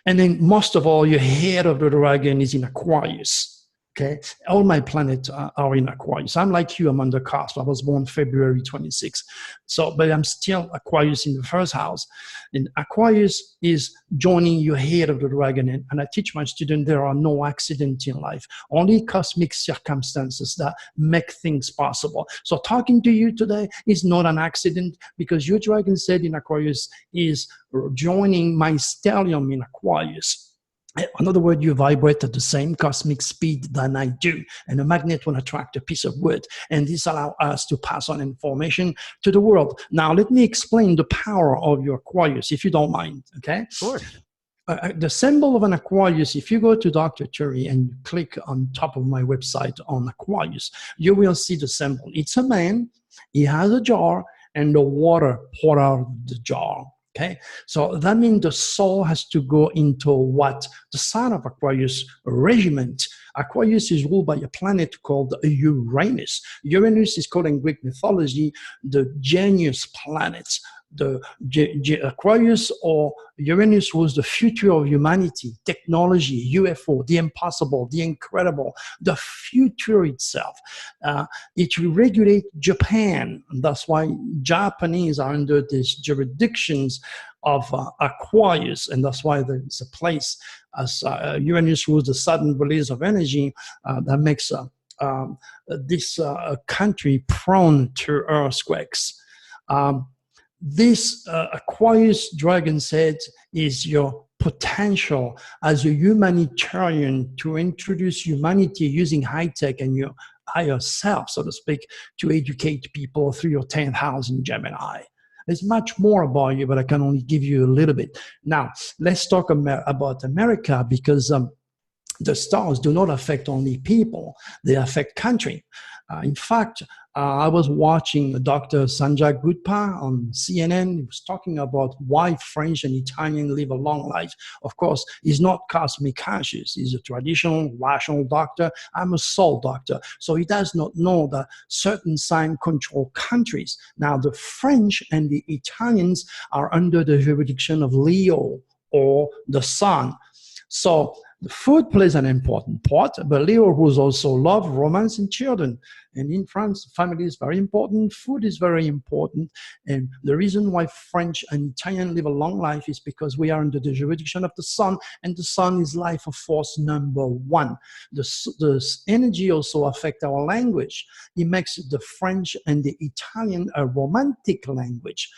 S2: And then most of all, your head of the dragon is in Aquarius. Okay, all my planets are in Aquarius. I'm like you, I'm on the cusp. I was born February 26th. So, but I'm still Aquarius in the first house. And Aquarius is joining your head of the dragon. And I teach my students there are no accidents in life, only cosmic circumstances that make things possible. So talking to you today is not an accident, because your dragon set in Aquarius is joining my stellium in Aquarius. In other words, you vibrate at the same cosmic speed than I do, and a magnet will attract a piece of wood, and this allows us to pass on information to the world. Now, let me explain the power of your Aquarius, if you don't mind, okay?
S1: Of course.
S2: The symbol of an Aquarius, if you go to Dr. Turi and click on top of my website on Aquarius, you will see the symbol. It's a man, he has a jar, and the water poured out of the jar. Okay, so that means the soul has to go into what? The sign of Aquarius, regiment. Aquarius is ruled by a planet called Uranus. Uranus is called in Greek mythology the genius planet. The Aquarius or Uranus was the future of humanity, technology, UFO, the impossible, the incredible, the future itself. It will regulate Japan. And that's why Japanese are under these jurisdictions of Aquarius, and that's why there's a place as Uranus was the sudden release of energy that makes this country prone to earthquakes. This Aquarius dragon set is your potential as a humanitarian to introduce humanity using high tech and your higher self, so to speak, to educate people through your 10th house in Gemini. There's much more about you, but I can only give you a little bit. Now, let's talk about America, because the stars do not affect only people, they affect country. In fact, I was watching Dr. Sanjay Gupta on CNN. He was talking about why French and Italian live a long life. Of course, he's not cosmic conscious. He's a traditional, rational doctor. I'm a soul doctor. So he does not know that certain signs control countries. Now, the French and the Italians are under the jurisdiction of Leo, or the sun. So the food plays an important part, but Leo rules also love, romance, and children. And in France, family is very important, food is very important. And the reason why French and Italian live a long life is because we are under the jurisdiction of the sun, and the sun is life force number 1. The energy also affects our language. It makes the French and the Italian a romantic language.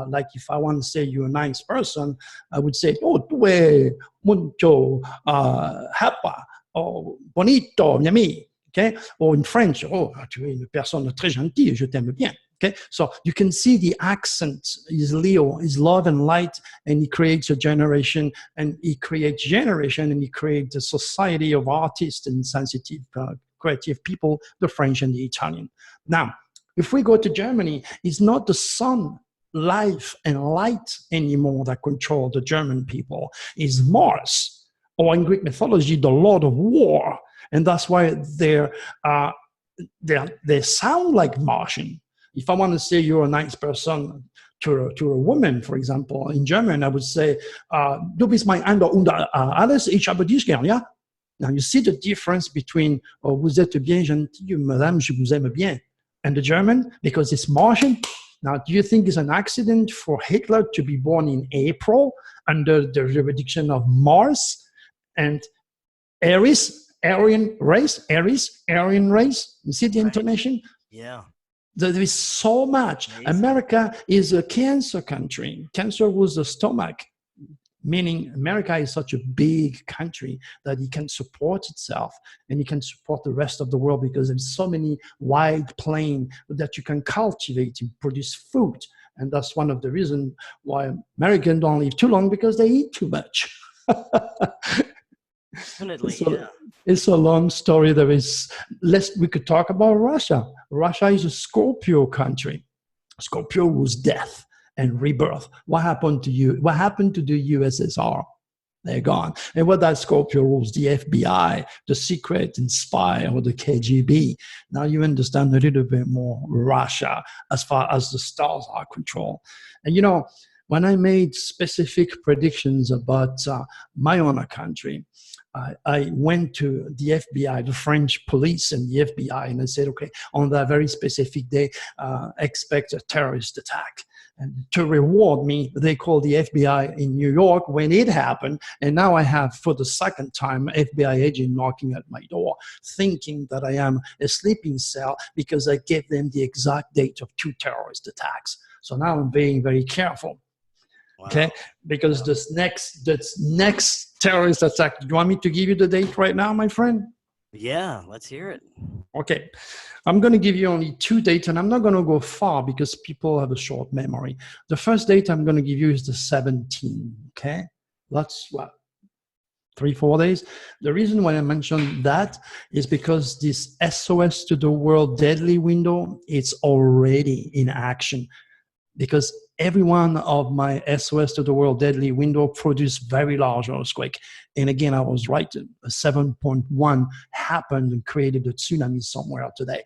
S2: Like if I want to say you're a nice person, I would say, oh, tu es mucho hapa, or bonito, mi ami. Okay? Or in French, oh, tu es une personne très gentille, je t'aime bien. Okay? So you can see the accent is Leo, is love and light, and he creates a generation, and he creates generation, and he creates a society of artists and sensitive, creative people, the French and the Italian. Now, if we go to Germany, it's not the sun, life, and light anymore that control the German people. Is Mars, or in Greek mythology, the Lord of War. And that's why they sound like Martian. If I want to say you're a nice person to a woman, for example, in German, I would say, du bist mein Ander und alles, ich habe dich gern, ja? Now you see the difference between, oh, vous êtes bien gentille, madame, je vous aime bien, and the German, because it's Martian. Now, do you think it's an accident for Hitler to be born in April under the jurisdiction of Mars and Aries? Aryan race, Aries, Aryan race. You see the
S1: Right.
S2: intonation?
S1: Yeah.
S2: There is so much.
S1: Amazing.
S2: America is a cancer country. Cancer was the stomach, meaning America is such a big country that it can support itself and it can support the rest of the world because there's so many wide plain that you can cultivate and produce food. And that's one of the reasons why Americans don't live too long, because they eat too much.
S1: Definitely,
S2: So
S1: yeah.
S2: it's a long story. We could talk about Russia. Russia is a Scorpio country. Scorpio was death and rebirth. What happened to you? What happened to the USSR? They're gone. And what that Scorpio rules, the FBI, the secret and spy, or the KGB. Now you understand a little bit more Russia as far as the stars are controlled. And you know, when I made specific predictions about my own country, I went to the FBI, the French police and the FBI, and I said, okay, on that very specific day, expect a terrorist attack. And to reward me, they called the FBI in New York when it happened. And now I have, for the second time, FBI agent knocking at my door, thinking that I am a sleeping cell because I gave them the exact date of 2 terrorist attacks. So now I'm being very careful. Wow. Okay, because this next terrorist attack, do you want me to give you the date right now, my friend?
S1: Yeah, let's hear it.
S2: Okay, I'm going to give you only 2 dates, and I'm not going to go far because people have a short memory. The first date I'm going to give you is the 17th, okay? That's what, 3-4 days? The reason why I mentioned that is because this SOS to the world deadly window, it's already in action. Because every one of my SOS to the world deadly window produced very large earthquake. And again, I was right. A 7.1 happened and created a tsunami somewhere today.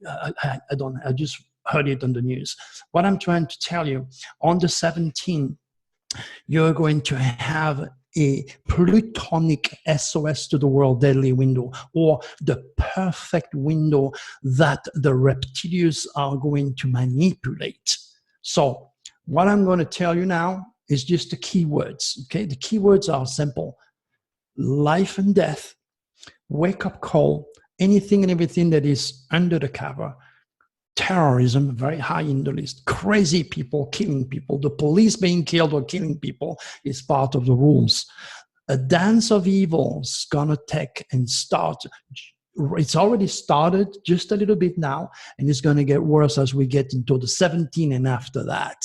S2: I just heard it on the news. What I'm trying to tell you, on the 17th, you're going to have a plutonic SOS to the world deadly window, or the perfect window that the reptilians are going to manipulate. So what I'm going to tell you now is just the keywords, okay? The keywords are simple. Life and death, wake-up call, anything and everything that is under the cover, terrorism, very high in the list, crazy people killing people, the police being killed or killing people is part of the rules. A dance of evil is going to take and start. It's already started just a little bit now, and it's going to get worse as we get into the 17th and after that.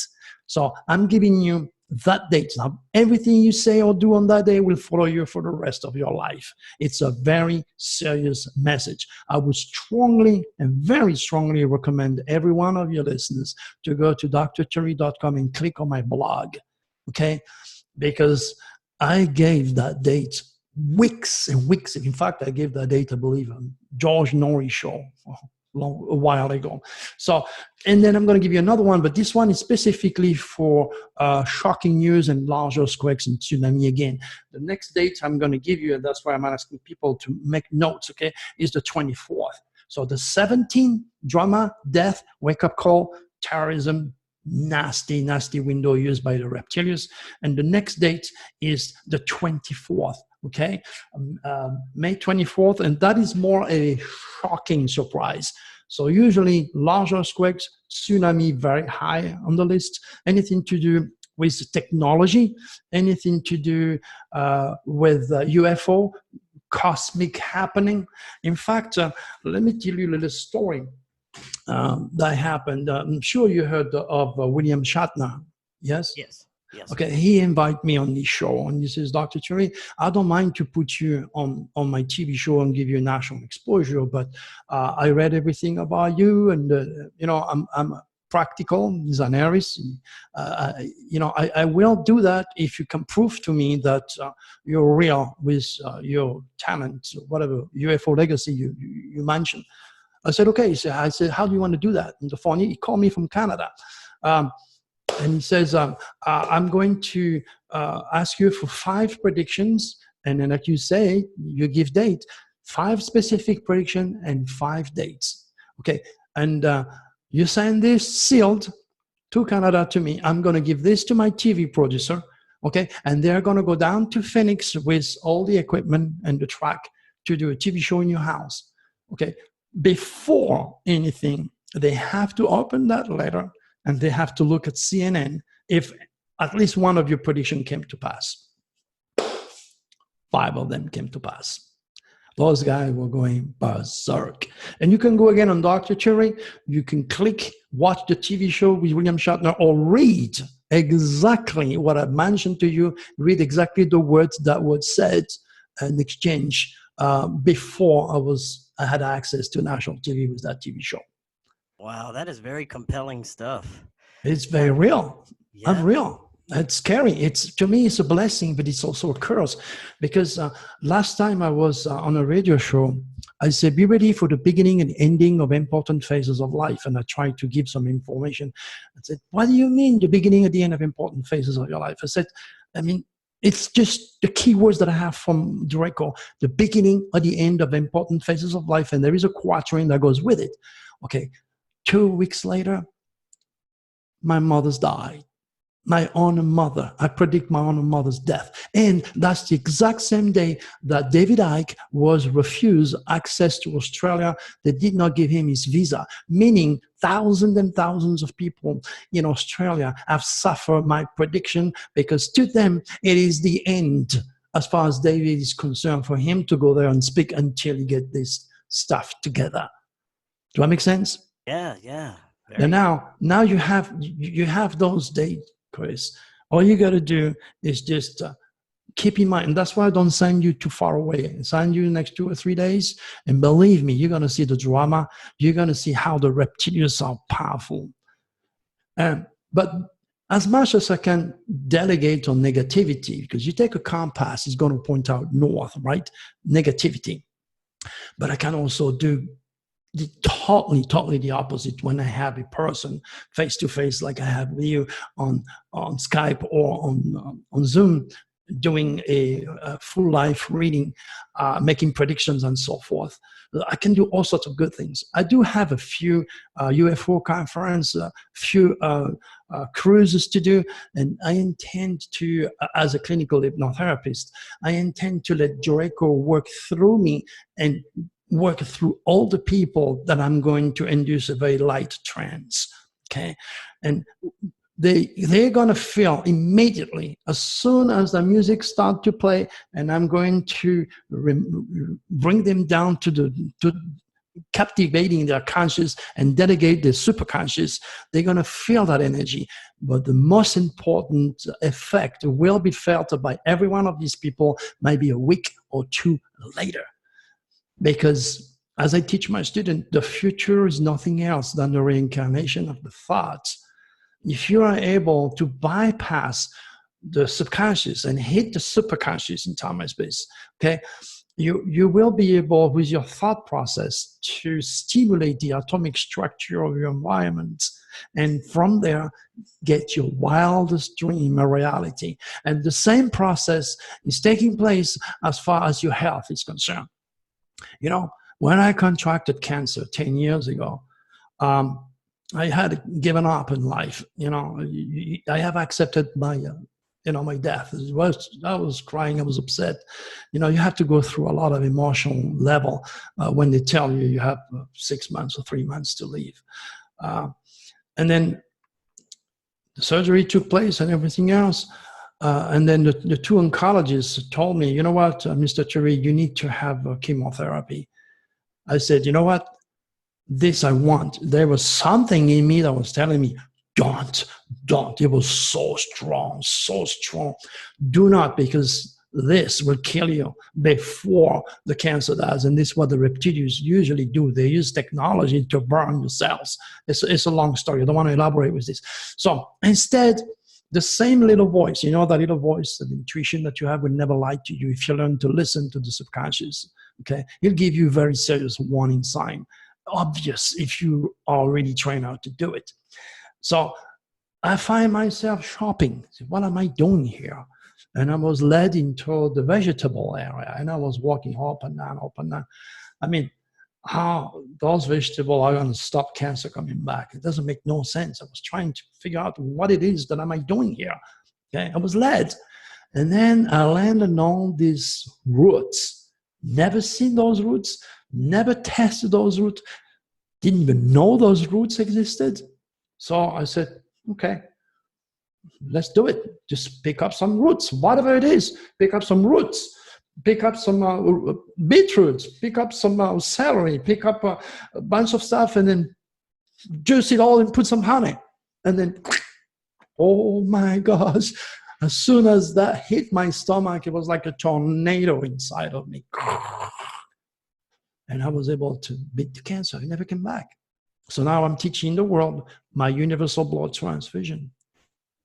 S2: So I'm giving you that date. Now, everything you say or do on that day will follow you for the rest of your life. It's a very serious message. I would strongly and very strongly recommend every one of your listeners to go to drturi.com and click on my blog, okay? Because I gave that date weeks and weeks. In fact, I gave that date, I believe, on George Norrie show a while ago. So, and then I'm going to give you another one, but this one is specifically for shocking news and large earthquakes and tsunami again. The next date I'm going to give you, and that's why I'm asking people to make notes, okay, is the 24th. So the 17th, drama, death, wake-up call, terrorism, nasty, nasty window used by the reptilians. And the next date is the 24th. Okay, May 24th, and that is more a shocking surprise. So usually large earthquakes, tsunami, very high on the list. Anything to do with technology, anything to do with UFO, cosmic happening. In fact, let me tell you a little story that happened. I'm sure you heard of William Shatner. Yes?
S1: Yes. Yes.
S2: Okay, he invited me on this show, and he says, Dr. Turi, I don't mind to put you on my TV show and give you national exposure, but I read everything about you, and you know, I'm practical. He's an Aries. You know, I will do that if you can prove to me that you're real with your talent, whatever UFO legacy you mentioned. I said, okay. So I said, how do you want to do that? On the phone, he called me from Canada. And he says, I'm going to ask you for 5 predictions. And then like you say, you give date, 5 specific predictions and 5 dates. Okay. And you send this sealed to Canada to me. I'm going to give this to my TV producer. Okay. And they're going to go down to Phoenix with all the equipment and the track to do a TV show in your house, okay, before anything, they have to open that letter and they have to look at CNN if at least one of your prediction came to pass. 5 of them came to pass. Those guys were going berserk. And you can go again on Dr. Turi. You can click, watch the TV show with William Shatner, or read exactly what I mentioned to you. Read exactly the words that were said and exchanged before I had access to national TV with that TV show.
S1: Wow, that is very compelling stuff.
S2: It's very real,
S1: Yeah.
S2: unreal. It's scary. To me, it's a blessing, but it's also a curse. Because last time I was on a radio show, I said, be ready for the beginning and ending of important phases of life. And I tried to give some information. I said, what do you mean the beginning and the end of important phases of your life? I said, I mean, it's just the key words that I have from the record, the beginning or the end of important phases of life. And there is a quatrain that goes with it. Okay, 2 weeks later, my mother's died. My own mother. I predict my own mother's death. And that's the exact same day that David Icke was refused access to Australia. They did not give him his visa, meaning thousands and thousands of people in Australia have suffered my prediction, because to them, it is the end, as far as David is concerned, for him to go there and speak until he gets this stuff together. Do that make sense?
S1: Yeah, yeah.
S2: And now you have those dates, Chris. All you got to do is just keep in mind, and that's why I don't send you too far away. I send you the next 2 or 3 days, and believe me, you're going to see the drama. You're going to see how the reptilians are powerful. But as much as I can delegate on negativity, because you take a compass, it's going to point out north, right? Negativity. But I can also do totally the opposite when I have a person face to face, like I have with you on Skype or on Zoom, doing a full life reading, making predictions and so forth. I can do all sorts of good things. I do have a few UFO conference, a few cruises to do, and I intend to, as a clinical hypnotherapist, I intend to let Draco work through me and work through all the people that I'm going to induce a very light trance, okay? And they're going to feel immediately, as soon as the music starts to play, and I'm going to bring them down to captivating their conscious and delegate their superconscious, they're going to feel that energy. But the most important effect will be felt by every one of these people maybe a week or 2 later. Because as I teach my students, the future is nothing else than the reincarnation of the thoughts. If you are able to bypass the subconscious and hit the superconscious in time and space, okay, you will be able, with your thought process, to stimulate the atomic structure of your environment, and from there get your wildest dream a reality. And the same process is taking place as far as your health is concerned. You know, when I contracted cancer 10 years ago, I had given up in life. You know, I have accepted my, my death. I was crying. I was upset. You know, you have to go through a lot of emotional level when they tell you have 6 months or 3 months to live. And then the surgery took place and everything else. And then the 2 oncologists told me, you know what, Mr. Turi, you need to have chemotherapy. I said, you know what, this I want. There was something in me that was telling me, don't. It was so strong. Do not, because this will kill you before the cancer does. And this is what the reptilians usually do. They use technology to burn the cells. It's a long story. I don't want to elaborate with this. So instead, the same little voice, you know, that little voice, the intuition that you have will never lie to you if you learn to listen to the subconscious, okay? It'll give you a very serious warning sign, obvious if you are already trained how to do it. So I find myself shopping. What am I doing here? And I was led into the vegetable area, and I was walking up and down. I mean, how those vegetables are going to stop cancer coming back. It doesn't make no sense. I was trying to figure out what it is that am I doing here. Okay, I was led. And then I landed on these roots never seen those roots, never tested those roots, didn't even know those roots existed. So I said, okay, let's do it. Just pick up some roots, whatever it is. Pick up some roots, pick up some beetroots, pick up some celery, pick up a bunch of stuff, and then juice it all and put some honey. And then, oh my gosh, as soon as that hit my stomach, it was like a tornado inside of me. And I was able to beat the cancer. It never came back. So now I'm teaching the world my universal blood transfusion.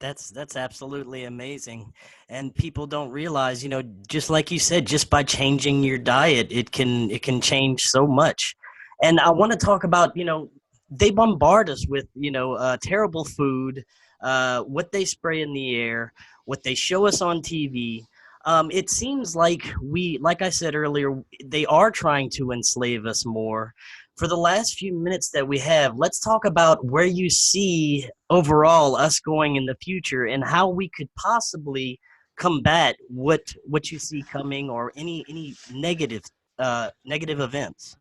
S1: That's absolutely amazing. And people don't realize, you know, just like you said, just by changing your diet, it can change so much. And I want to talk about, you know, they bombard us with, you know, terrible food, what they spray in the air, what they show us on TV. It seems like like I said earlier, they are trying to enslave us more. For the last few minutes that we have, let's talk about where you see overall us going in the future and how we could possibly combat what you see coming, or any negative negative events.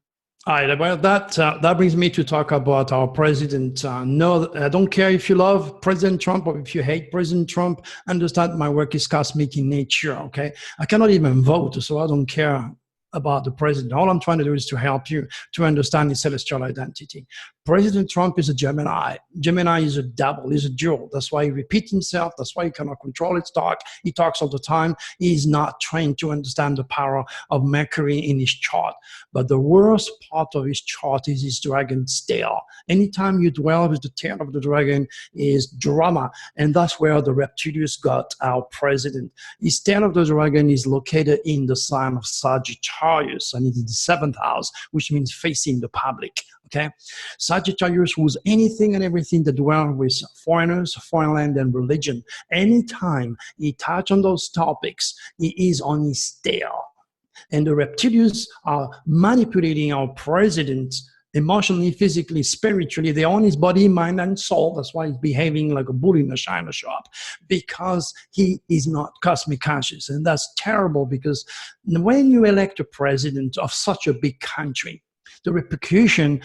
S2: All right, well, that brings me to talk about our president. No, I don't care if you love President Trump or if you hate President Trump. Understand my work is cosmic in nature, okay? I cannot even vote, so I don't care about the president. All I'm trying to do is to help you to understand his celestial identity. President Trump is a Gemini. Gemini is a double, is a dual. That's why he repeats himself. That's why he cannot control his talk. He talks all the time. He's not trained to understand the power of Mercury in his chart. But the worst part of his chart is his dragon's tail. Anytime you dwell with the tail of the dragon is drama. And that's where the Reptilians got our president. His tail of the dragon is located in the sign of Sagittarius, and it is the 7th house, which means facing the public. Okay, Sagittarius was anything and everything that dwell with foreigners, foreign land, and religion. Anytime he touch on those topics, he is on his tail. And the reptilians are manipulating our president emotionally, physically, spiritually. They own his body, mind, and soul. That's why he's behaving like a bull in a china shop, because he is not cosmic conscious. And that's terrible, because when you elect a president of such a big country, the repercussion,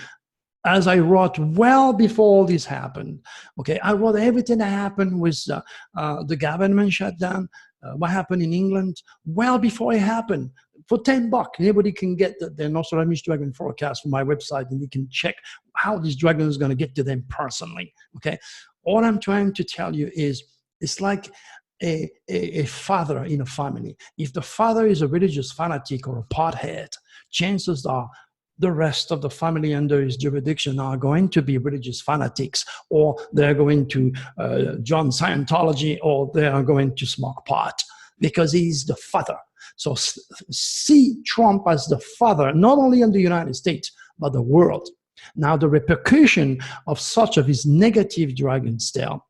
S2: as I wrote well before all this happened, okay, I wrote everything that happened with the government shutdown, what happened in England, well before it happened. For $10, anybody can get the Nostradamus Dragon forecast from my website, and you can check how this dragon is going to get to them personally, okay? All I'm trying to tell you is, it's like a father in a family. If the father is a religious fanatic or a pothead, chances are the rest of the family under his jurisdiction are going to be religious fanatics, or they're going to join Scientology, or they are going to smoke pot, because he's the father. So see Trump as the father, not only in the United States, but the world. Now, the repercussion of such of his negative dragon's tail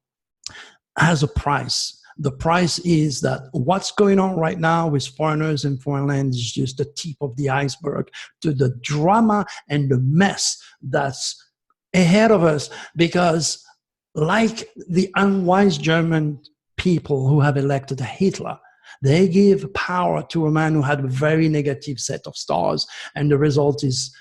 S2: has a price. The price is that what's going on right now with foreigners and foreign land is just the tip of the iceberg to the drama and the mess that's ahead of us. Because like the unwise German people who have elected Hitler, they give power to a man who had a very negative set of stars, and the result is,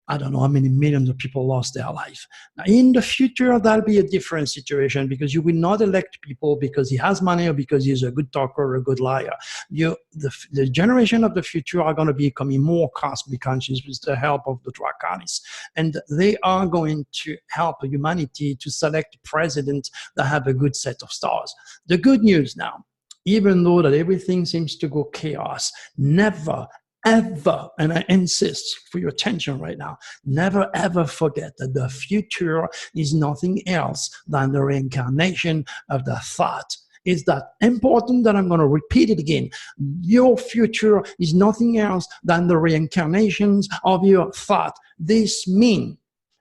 S2: I don't know how many millions of people lost their life. Now, in the future, that'll be a different situation, because you will not elect people because he has money or because he's a good talker or a good liar. The generation of the future are going to be becoming more cosmic conscious with the help of the Draconis. And they are going to help humanity to select presidents that have a good set of stars. The good news now, even though that everything seems to go chaos, never, ever, and I insist for your attention right now, never ever forget that the future is nothing else than the reincarnation of the thought. It's that important that I'm going to repeat it again. Your future is nothing else than the reincarnations of your thought. This means,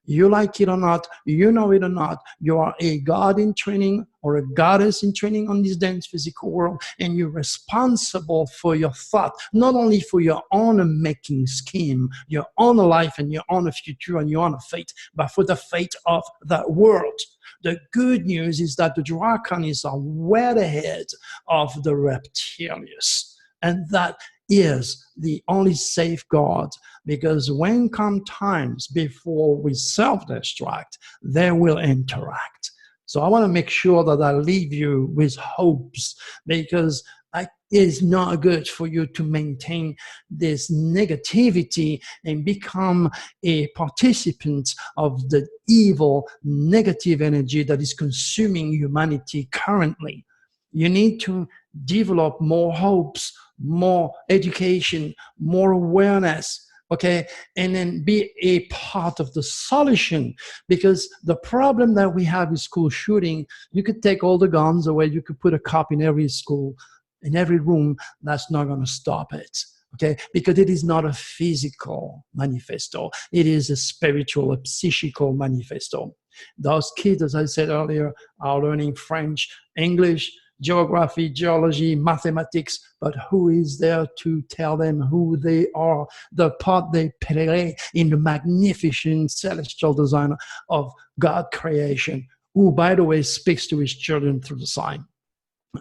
S2: you like it or not, you know it or not, you are a god in training or a goddess in training on this dense physical world, and you're responsible for your thought, not only for your own making scheme, your own life and your own future and your own fate, but for the fate of that world. The good news is that the Draconis are well ahead of the Reptilians, and that is the only safeguard, because when come times before we self-destruct, they will interact. So I want to make sure that I leave you with hopes, because it is not good for you to maintain this negativity and become a participant of the evil, negative energy that is consuming humanity currently. You need to develop more hopes, more education, more awareness, okay, and then be a part of the solution. Because the problem that we have is school shooting. You could take all the guns away, you could put a cop in every school, in every room. That's not going to stop it, okay, because it is not a physical manifesto. It is a spiritual, a psychical manifesto. Those kids, as I said earlier, are learning French, English, geography, geology, mathematics, but who is there to tell them who they are, the part they play in the magnificent celestial design of God creation, who, by the way, speaks to his children through the sign.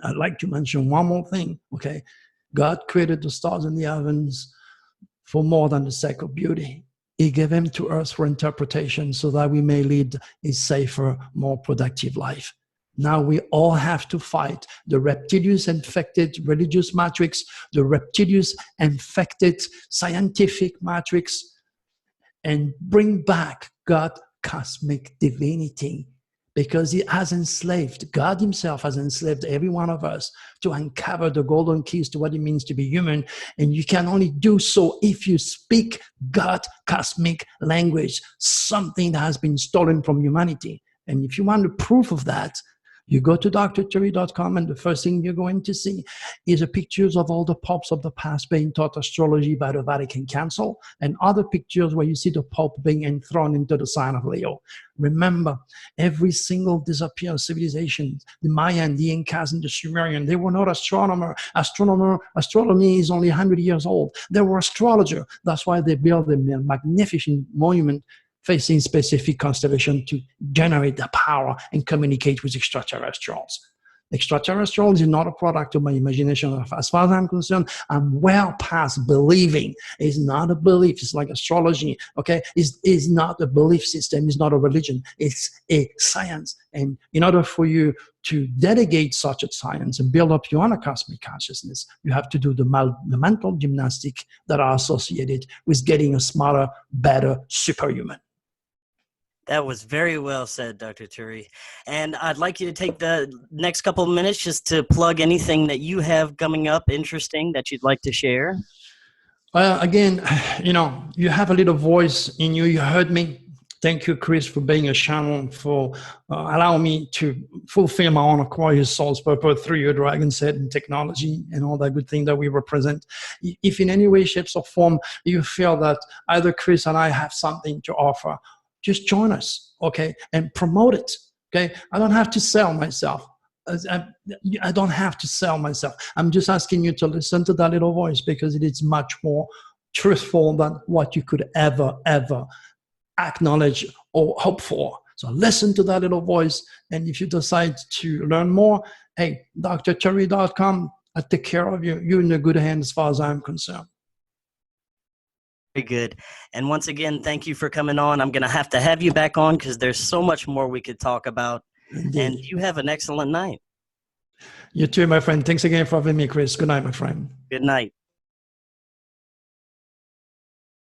S2: I'd like to mention one more thing, okay? God created the stars in the heavens for more than the sake of beauty. He gave them to us for interpretation so that we may lead a safer, more productive life. Now we all have to fight the reptilian-infected religious matrix, the reptilian-infected scientific matrix, and bring back God cosmic divinity, because he has enslaved, God himself has enslaved every one of us to uncover the golden keys to what it means to be human. And you can only do so if you speak God cosmic language, something that has been stolen from humanity. And if you want the proof of that, you go to drturi.com, and the first thing you're going to see is pictures of all the popes of the past being taught astrology by the Vatican Council, and other pictures where you see the Pope being enthroned into the sign of Leo. Remember, every single disappeared civilization, the Mayan, the Incas, and the Sumerian, they were not astronomers. Astronomy is only 100 years old. They were astrologers. That's why they built a magnificent monument facing specific constellation to generate the power and communicate with extraterrestrials. Extraterrestrials is not a product of my imagination. As far as I'm concerned, I'm well past believing. It's not a belief. It's like astrology, okay? It's not a belief system. It's not a religion. It's a science. And in order for you to delegate such a science and build up your own cosmic consciousness, you have to do the mental gymnastics that are associated with getting a smarter, better superhuman.
S1: That was very well said, Dr. Turi. And I'd like you to take the next couple of minutes just to plug anything that you have coming up interesting that you'd like to share.
S2: Again, you have a little voice in you. You heard me. Thank you, Chris, for being a channel, for allowing me to fulfill my own acquire soul's purpose through your dragon set and technology and all that good thing that we represent. If in any way, shape, or form you feel that either Chris and I have something to offer, just join us, okay, and promote it, okay? I don't have to sell myself. I don't have to sell myself. I'm just asking you to listen to that little voice, because it is much more truthful than what you could ever acknowledge or hope for. So listen to that little voice, and if you decide to learn more, hey, drturi.com, I take care of you. You're in a good hands as far as I'm concerned.
S1: Very good. And once again, thank you for coming on. I'm going to have you back on, because there's so much more we could talk about. Indeed. And you have an excellent night.
S2: You too, my friend. Thanks again for having me, Chris. Good night, my friend.
S1: Good night.